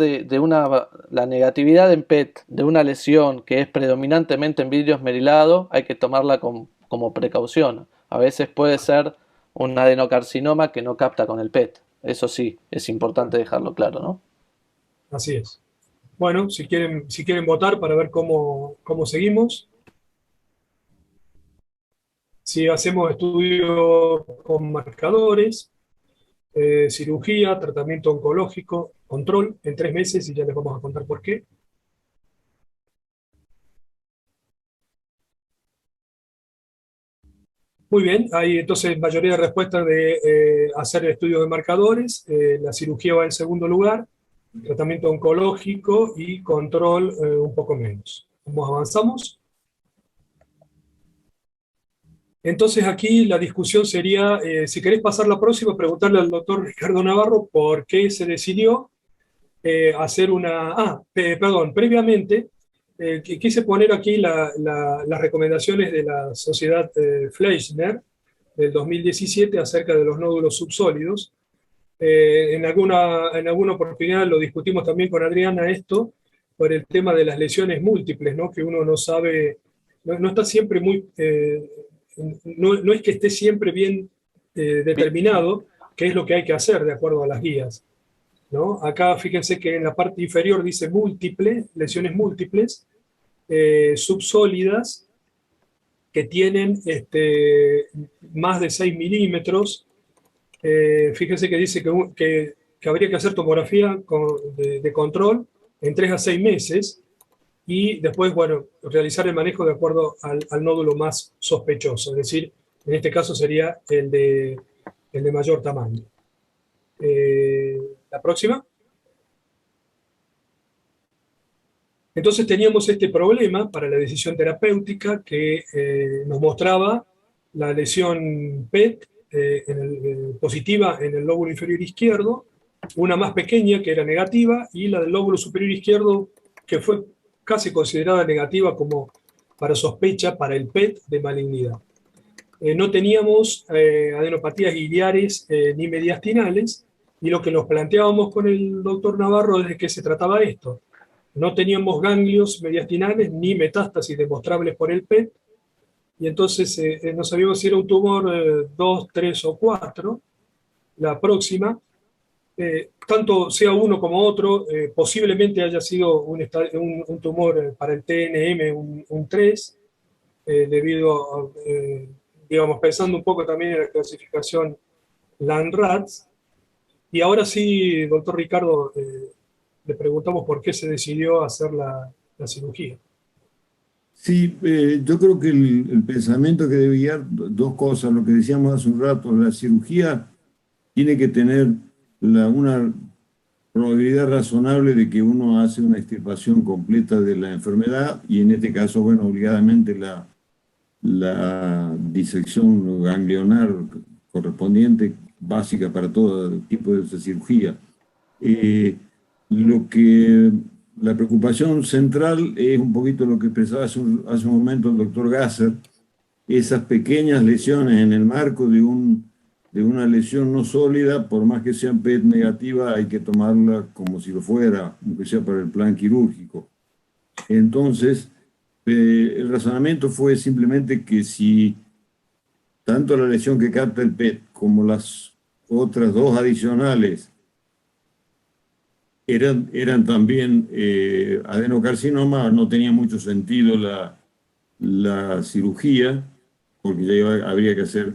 la negatividad en PET de una lesión que es predominantemente en vidrio esmerilado hay que tomarla como precaución. A veces puede ser un adenocarcinoma que no capta con el PET. Eso sí, es importante dejarlo claro, ¿no? Así es. Bueno, si quieren votar para ver cómo seguimos. Si hacemos estudios con marcadores, cirugía, tratamiento oncológico, control en 3 meses, y ya les vamos a contar por qué. Muy bien, hay entonces mayoría de respuestas de hacer estudios de marcadores. La cirugía va en segundo lugar, tratamiento oncológico y control un poco menos. Avanzamos. Entonces aquí la discusión sería, si querés pasar la próxima, preguntarle al doctor Ricardo Navarro por qué se decidió hacer una... previamente quise poner aquí las recomendaciones de la Sociedad Fleischner del 2017 acerca de los nódulos subsólidos. En alguna oportunidad lo discutimos también con Adriana esto, por el tema de las lesiones múltiples, ¿no? Que uno no sabe, no está siempre muy... no es que esté siempre bien determinado qué es lo que hay que hacer de acuerdo a las guías, ¿no? Acá fíjense que en la parte inferior dice múltiple, lesiones múltiples, subsólidas, que tienen más de 6 milímetros. Fíjense que dice que habría que hacer tomografía de control en 3 a 6 meses, y después, bueno, realizar el manejo de acuerdo al nódulo más sospechoso, es decir, en este caso sería el de mayor tamaño. La próxima. Entonces teníamos este problema para la decisión terapéutica que nos mostraba la lesión PET positiva en el lóbulo inferior izquierdo, una más pequeña que era negativa, y la del lóbulo superior izquierdo que fue casi considerada negativa como para sospecha para el PET de malignidad. No teníamos adenopatías iliares ni mediastinales, y lo que nos planteábamos con el doctor Navarro es de qué se trataba esto. No teníamos ganglios mediastinales ni metástasis demostrables por el PET, y entonces no sabíamos si era un tumor 2, 3 o 4. La próxima, tanto sea uno como otro, posiblemente haya sido un tumor para el TNM, un 3, debido a, digamos, pensando un poco también en la clasificación Landrats. Y ahora sí, doctor Ricardo, le preguntamos por qué se decidió hacer la cirugía. Sí, yo creo que el pensamiento que debe guiar dos cosas, lo que decíamos hace un rato, la cirugía tiene que tener una probabilidad razonable de que uno hace una extirpación completa de la enfermedad y en este caso, bueno, obligadamente la disección ganglionar correspondiente, básica para todo tipo de cirugía. La preocupación central es un poquito lo que expresaba hace un momento el doctor Gasser, esas pequeñas lesiones en el marco de una lesión no sólida, por más que sean PET negativa, hay que tomarla como si lo fuera, aunque sea para el plan quirúrgico. Entonces, el razonamiento fue simplemente que si tanto la lesión que capta el PET como las otras dos adicionales eran también adenocarcinoma, no tenía mucho sentido la cirugía, porque ya habría que hacer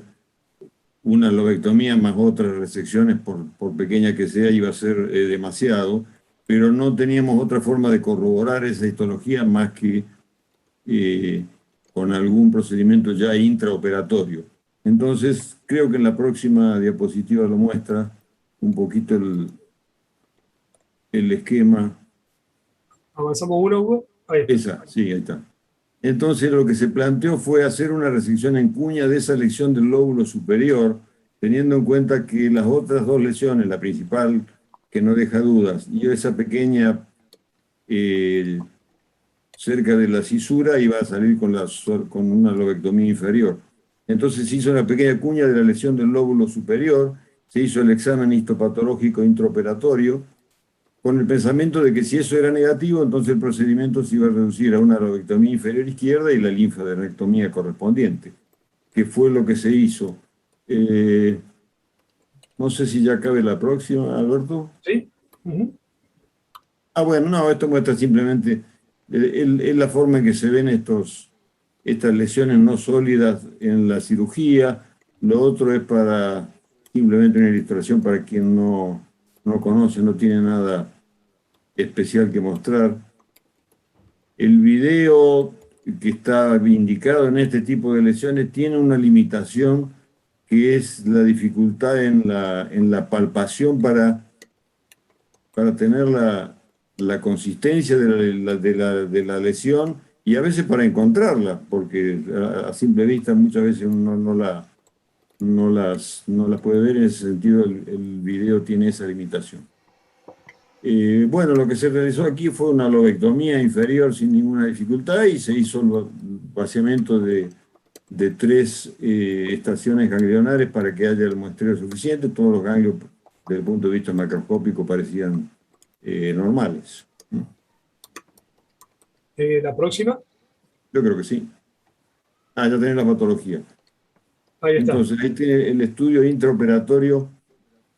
una lobectomía más otras resecciones, por pequeña que sea, iba a ser demasiado, pero no teníamos otra forma de corroborar esa histología más que con algún procedimiento ya intraoperatorio. Entonces, creo que en la próxima diapositiva lo muestra un poquito el esquema. ¿Avanzamos uno, Hugo? Ahí está. Esa, sí, ahí está. Entonces lo que se planteó fue hacer una resección en cuña de esa lesión del lóbulo superior, teniendo en cuenta que las otras dos lesiones, la principal que no deja dudas, y esa pequeña cerca de la cisura iba a salir con una lobectomía inferior. Entonces se hizo una pequeña cuña de la lesión del lóbulo superior, se hizo el examen histopatológico intraoperatorio, con el pensamiento de que si eso era negativo, entonces el procedimiento se iba a reducir a una lobectomía inferior izquierda y la linfadenectomía correspondiente, que fue lo que se hizo. No sé si ya cabe la próxima, Alberto. Sí. Bueno, no, esto muestra simplemente es la forma en que se ven estas lesiones no sólidas en la cirugía. Lo otro es para simplemente una ilustración para quien no conoce, no tiene nada especial que mostrar. El video que está indicado en este tipo de lesiones tiene una limitación que es la dificultad en la palpación para tener la consistencia de la lesión y a veces para encontrarla, porque a simple vista muchas veces uno no las puede ver. En ese sentido el video tiene esa limitación. Bueno, lo que se realizó aquí fue una lobectomía inferior sin ninguna dificultad y se hizo el vaciamiento de 3 estaciones ganglionares para que haya el muestreo suficiente. Todos los ganglios, desde el punto de vista macroscópico, parecían normales. ¿La próxima? Yo creo que sí. Ya tenés la patología. Ahí está. Entonces, ahí tiene el estudio intraoperatorio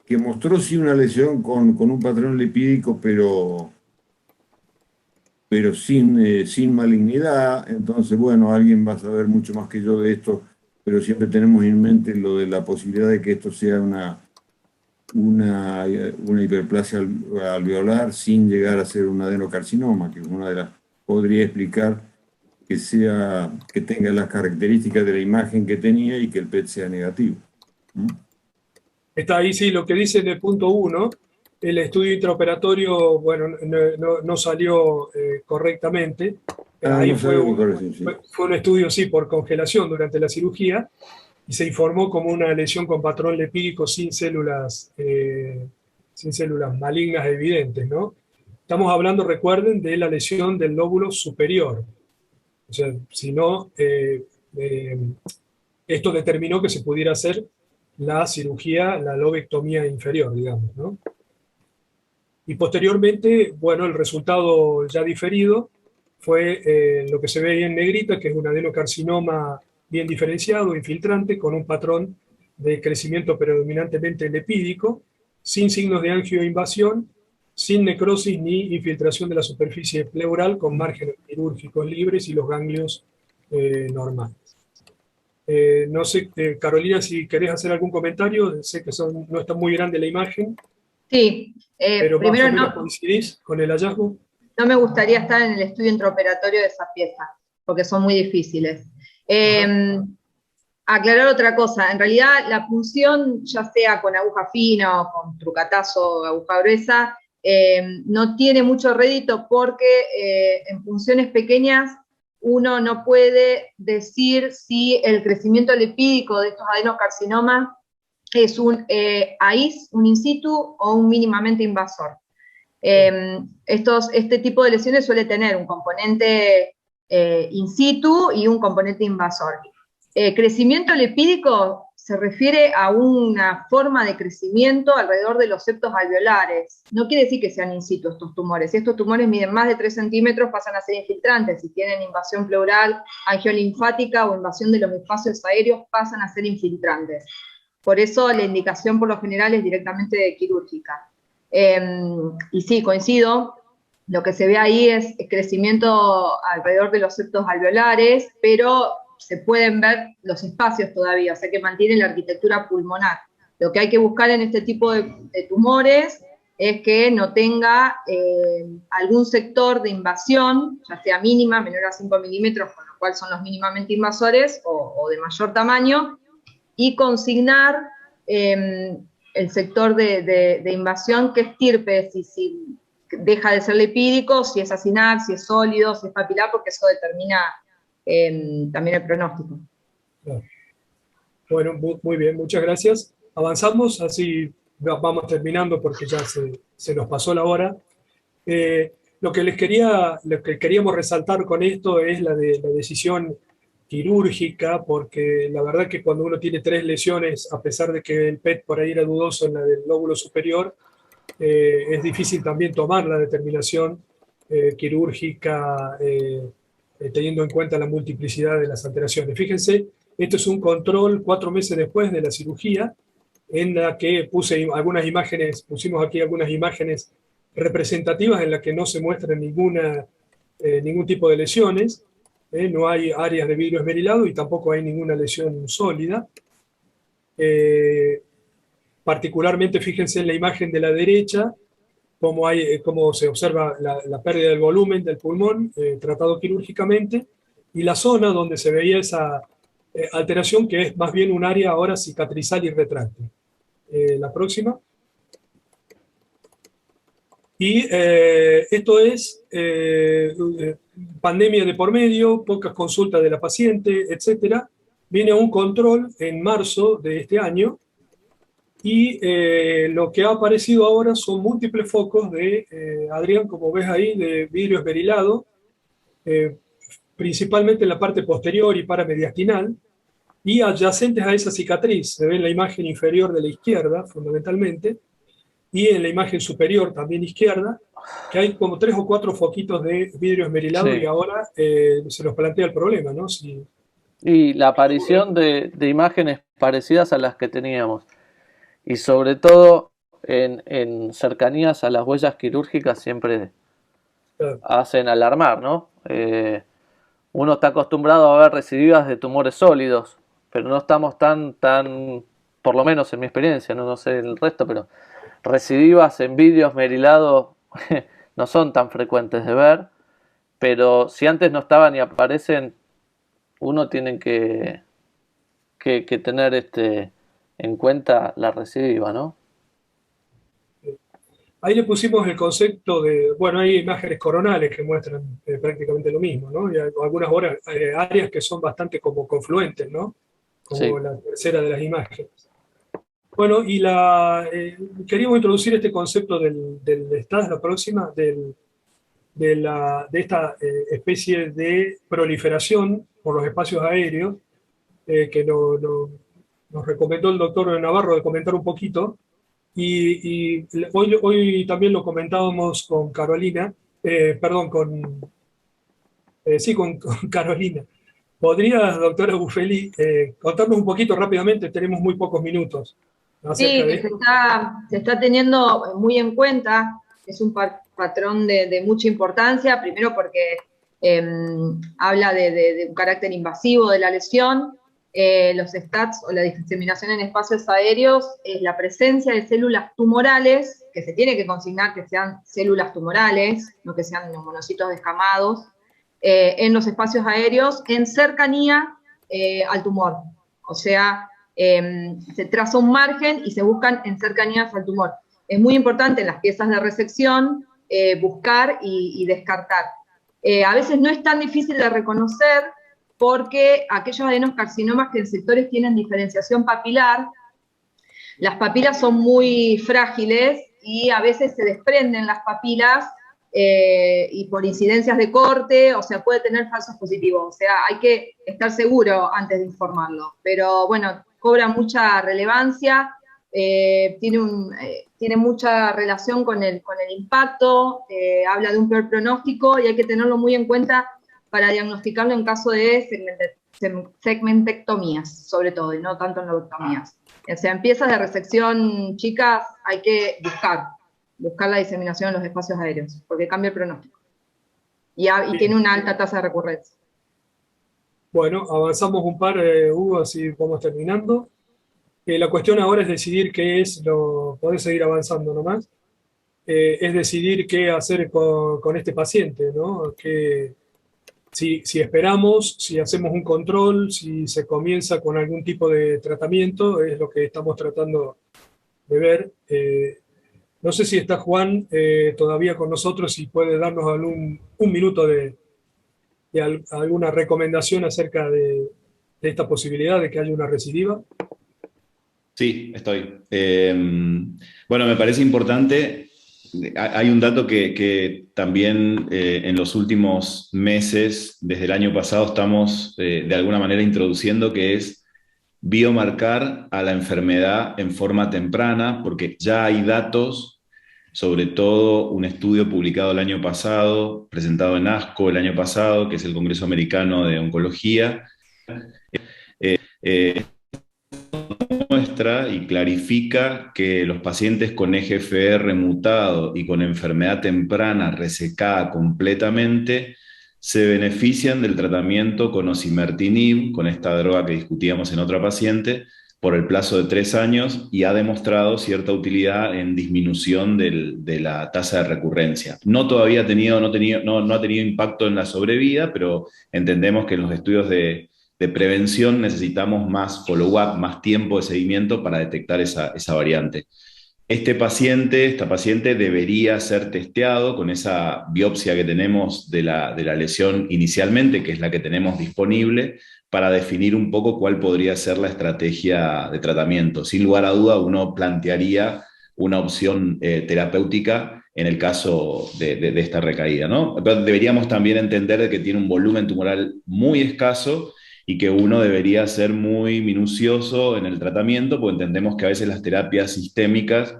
que mostró sí una lesión con un patrón lipídico, pero sin malignidad. Entonces, bueno, alguien va a saber mucho más que yo de esto, pero siempre tenemos en mente lo de la posibilidad de que esto sea una hiperplasia alveolar sin llegar a ser un adenocarcinoma, que es una de las podría explicar que tenga las características de la imagen que tenía y que el PET sea negativo. Está ahí, sí, lo que dice en el punto 1, el estudio intraoperatorio, bueno, no salió correctamente. Ahí fue un estudio, sí, por congelación durante la cirugía, y se informó como una lesión con patrón lipídico sin células malignas evidentes, ¿no? Estamos hablando, recuerden, de la lesión del lóbulo superior. O sea, si no, esto determinó que se pudiera hacer la cirugía, la lobectomía inferior, digamos, ¿no? Y posteriormente, bueno, el resultado ya diferido fue lo que se ve ahí en negrita, que es un adenocarcinoma bien diferenciado, infiltrante, con un patrón de crecimiento predominantemente lipídico, sin signos de angioinvasión, sin necrosis ni infiltración de la superficie pleural, con márgenes quirúrgicos libres y los ganglios normales. No sé, Carolina, si querés hacer algún comentario, sé que no está muy grande la imagen. Sí, pero primero más o menos coincidís con el hallazgo. No me gustaría estar en el estudio intraoperatorio de esa pieza. porque son muy difíciles. Aclarar otra cosa, en realidad la punción, ya sea con aguja fina o con trucatazo o aguja gruesa, no tiene mucho rédito porque en punciones pequeñas uno no puede decir si el crecimiento lipídico de estos adenocarcinomas es un AIS, un in situ o un mínimamente invasor. Este tipo de lesiones suele tener un componente in situ y un componente invasor. Crecimiento lipídico se refiere a una forma de crecimiento alrededor de los septos alveolares. No quiere decir que sean in situ estos tumores. Si estos tumores miden más de 3 centímetros, pasan a ser infiltrantes. Si tienen invasión pleural, angiolinfática o invasión de los espacios aéreos, pasan a ser infiltrantes. Por eso la indicación por lo general es directamente quirúrgica. Y sí, coincido, lo que se ve ahí es crecimiento alrededor de los septos alveolares, pero se pueden ver los espacios todavía, o sea que mantienen la arquitectura pulmonar. Lo que hay que buscar en este tipo de tumores es que no tenga algún sector de invasión, ya sea mínima, menor a 5 milímetros, con lo cual son los mínimamente invasores, o de mayor tamaño, y consignar el sector de invasión que estirpe, si deja de ser lipídico, si es acinar, si es sólido, si es papilar, porque eso determina también el pronóstico. Bueno, muy bien, muchas gracias. Avanzamos, así vamos terminando porque ya se nos pasó la hora. Lo que queríamos resaltar con esto es la decisión quirúrgica, porque la verdad que cuando uno tiene 3 lesiones, a pesar de que el PET por ahí era dudoso en la del lóbulo superior, es difícil también tomar la determinación quirúrgica teniendo en cuenta la multiplicidad de las alteraciones. Fíjense, esto es un control 4 meses después de la cirugía, en la que pusimos aquí algunas imágenes representativas en las que no se muestran ningún tipo de lesiones, no hay áreas de vidrio esmerilado y tampoco hay ninguna lesión sólida. Particularmente, fíjense en la imagen de la derecha, cómo se observa la pérdida del volumen del pulmón tratado quirúrgicamente, y la zona donde se veía esa alteración, que es más bien un área ahora cicatrizal y retráctil. La próxima. Y esto es pandemia de por medio, pocas consultas de la paciente, etc. Viene un control en marzo de este año, y lo que ha aparecido ahora son múltiples focos de, Adrián, como ves ahí, de vidrio esmerilado, principalmente en la parte posterior y paramediastinal, y adyacentes a esa cicatriz. Se ve en la imagen inferior de la izquierda, fundamentalmente, y en la imagen superior, también izquierda, que hay como 3 o 4 foquitos de vidrio esmerilado, sí. Y ahora se nos plantea el problema, ¿no? Y la aparición de imágenes parecidas a las que teníamos. Y sobre todo en cercanías a las huellas quirúrgicas siempre hacen alarmar, ¿no? Uno está acostumbrado a ver recidivas de tumores sólidos, pero no estamos tan, por lo menos en mi experiencia, no sé el resto, pero recidivas en vidrio esmerilado no son tan frecuentes de ver, pero si antes no estaban y aparecen, uno tiene que tener en cuenta la recidiva, ¿no? Ahí le pusimos el concepto de, bueno, hay imágenes coronales que muestran prácticamente lo mismo, ¿no? Y hay algunas áreas que son bastante como confluentes, ¿no? Como sí. La tercera de las imágenes. Bueno, y queríamos introducir este concepto del STAS, la próxima, de esta especie de proliferación por los espacios aéreos, que nos recomendó el doctor Navarro de comentar un poquito, y hoy también lo comentábamos con Carolina, con Carolina. ¿Podrías, doctora Buffelli, contarnos un poquito rápidamente? Tenemos muy pocos minutos. Sí, que se está teniendo muy en cuenta, es un patrón de mucha importancia, primero porque habla de un carácter invasivo de la lesión. Los STATs o la diseminación en espacios aéreos es la presencia de células tumorales, que se tiene que consignar que sean células tumorales, no que sean monocitos descamados, en los espacios aéreos en cercanía al tumor. O sea, se traza un margen y se buscan en cercanías al tumor. Es muy importante en las piezas de resección buscar y descartar. A veces no es tan difícil de reconocer porque aquellos adenocarcinomas que en sectores tienen diferenciación papilar, las papilas son muy frágiles y a veces se desprenden las papilas y por incidencias de corte, o sea, puede tener falsos positivos. O sea, hay que estar seguro antes de informarlo. Pero bueno, cobra mucha relevancia, tiene mucha relación con el impacto, habla de un peor pronóstico y hay que tenerlo muy en cuenta para diagnosticarlo en caso de segmentectomías, sobre todo, y no tanto en lobectomías. O sea, en piezas de resección chicas hay que buscar la diseminación en los espacios aéreos, porque cambia el pronóstico. Y tiene una alta tasa de recurrencia. Bueno, avanzamos un par, Hugo, así vamos terminando. La cuestión ahora es decidir qué es podés seguir avanzando nomás, es decidir qué hacer con este paciente, ¿no? Si esperamos, si hacemos un control, si se comienza con algún tipo de tratamiento, es lo que estamos tratando de ver. No sé si está Juan todavía con nosotros y puede darnos un minuto de alguna recomendación acerca de esta posibilidad de que haya una recidiva. Sí, estoy. Bueno, me parece importante. Hay un dato que también en los últimos meses, desde el año pasado, estamos de alguna manera introduciendo, que es biomarcar a la enfermedad en forma temprana, porque ya hay datos, sobre todo un estudio publicado el año pasado, presentado en ASCO el año pasado, que es el Congreso Americano de Oncología, muestra y clarifica que los pacientes con EGFR mutado y con enfermedad temprana resecada completamente se benefician del tratamiento con osimertinib, con esta droga que discutíamos en otra paciente, por el plazo de 3 años y ha demostrado cierta utilidad en disminución de la tasa de recurrencia. No ha tenido impacto en la sobrevida, pero entendemos que en los estudios de prevención necesitamos más follow-up, más tiempo de seguimiento para detectar esa variante. Esta paciente debería ser testeado con esa biopsia que tenemos de la lesión inicialmente, que es la que tenemos disponible, para definir un poco cuál podría ser la estrategia de tratamiento. Sin lugar a duda, uno plantearía una opción terapéutica en el caso de esta recaída, ¿no? Pero deberíamos también entender que tiene un volumen tumoral muy escaso y que uno debería ser muy minucioso en el tratamiento, porque entendemos que a veces las terapias sistémicas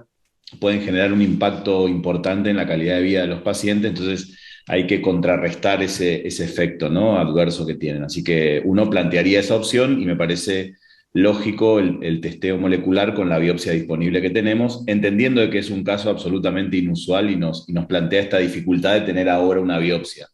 pueden generar un impacto importante en la calidad de vida de los pacientes, entonces hay que contrarrestar ese efecto, ¿no?, adverso que tienen. Así que uno plantearía esa opción y me parece lógico el testeo molecular con la biopsia disponible que tenemos, entendiendo de que es un caso absolutamente inusual y nos plantea esta dificultad de tener ahora una biopsia.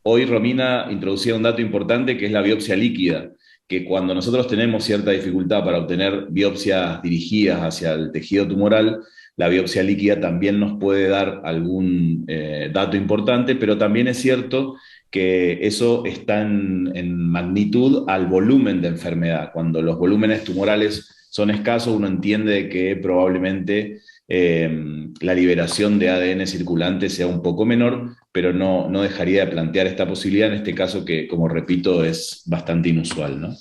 Hoy Romina introducía un dato importante que es la biopsia líquida, que cuando nosotros tenemos cierta dificultad para obtener biopsias dirigidas hacia el tejido tumoral, la biopsia líquida también nos puede dar algún dato importante, pero también es cierto que eso está en magnitud al volumen de enfermedad. Cuando los volúmenes tumorales son escasos, uno entiende que probablemente la liberación de ADN circulante sea un poco menor, pero no dejaría de plantear esta posibilidad en este caso que, como repito, es bastante inusual, ¿no?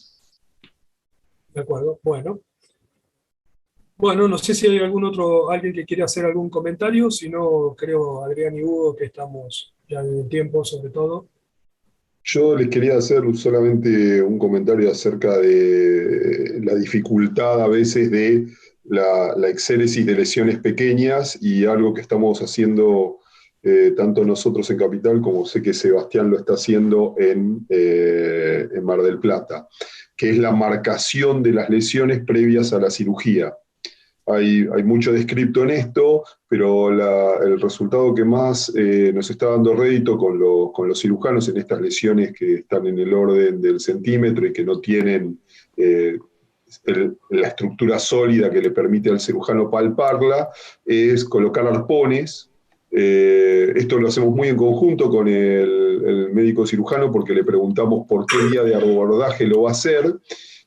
De acuerdo, bueno. Bueno, no sé si hay alguien que quiere hacer algún comentario, si no, creo, Adrián y Hugo, que estamos ya en el tiempo, sobre todo. Yo les quería hacer solamente un comentario acerca de la dificultad a veces de la exéresis de lesiones pequeñas y algo que estamos haciendo tanto nosotros en Capital como sé que Sebastián lo está haciendo en Mar del Plata, que es la marcación de las lesiones previas a la cirugía. Hay mucho descripto en esto, pero el resultado que más nos está dando rédito con los cirujanos en estas lesiones que están en el orden del centímetro y que no tienen la estructura sólida que le permite al cirujano palparla, es colocar arpones Esto lo hacemos muy en conjunto con el médico cirujano porque le preguntamos por qué día de abordaje lo va a hacer,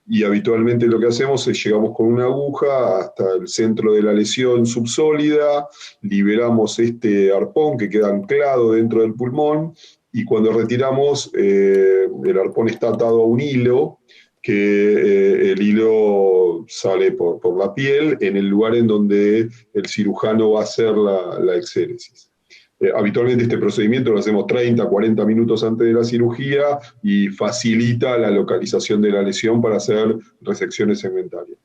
y habitualmente lo que hacemos es llegamos con una aguja hasta el centro de la lesión subsólida, liberamos este arpón que queda anclado dentro del pulmón, y cuando retiramos, el arpón está atado a un hilo, que el hilo sale por la piel en el lugar en donde el cirujano va a hacer la exéresis. Habitualmente este procedimiento lo hacemos 30, 40 minutos antes de la cirugía y facilita la localización de la lesión para hacer resecciones segmentarias.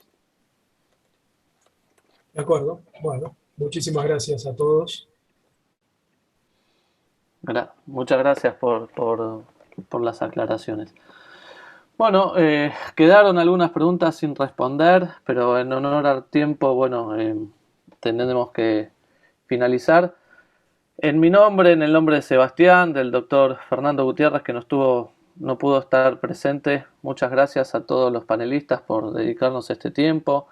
De acuerdo. Bueno, muchísimas gracias a todos. Muchas gracias por las aclaraciones. Bueno, quedaron algunas preguntas sin responder, pero en honor al tiempo, bueno, tenemos que finalizar. En mi nombre, en el nombre de Sebastián, del doctor Fernando Gutiérrez, que no pudo estar presente, muchas gracias a todos los panelistas por dedicarnos este tiempo.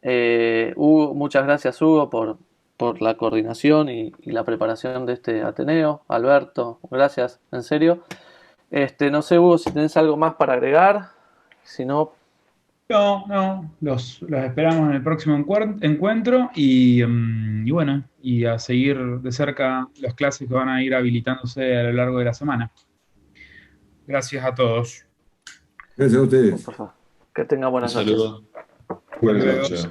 Muchas gracias, Hugo, por la coordinación y la preparación de este Ateneo. Alberto, gracias, en serio. No sé, Hugo, si tenés algo más para agregar. Si no... No, los esperamos en el próximo encuentro y bueno, y a seguir de cerca las clases que van a ir habilitándose a lo largo de la semana. Gracias a todos. Gracias a ustedes. Por favor, que tengan buenas noches. Saludos. Buenas Hasta luego. noches.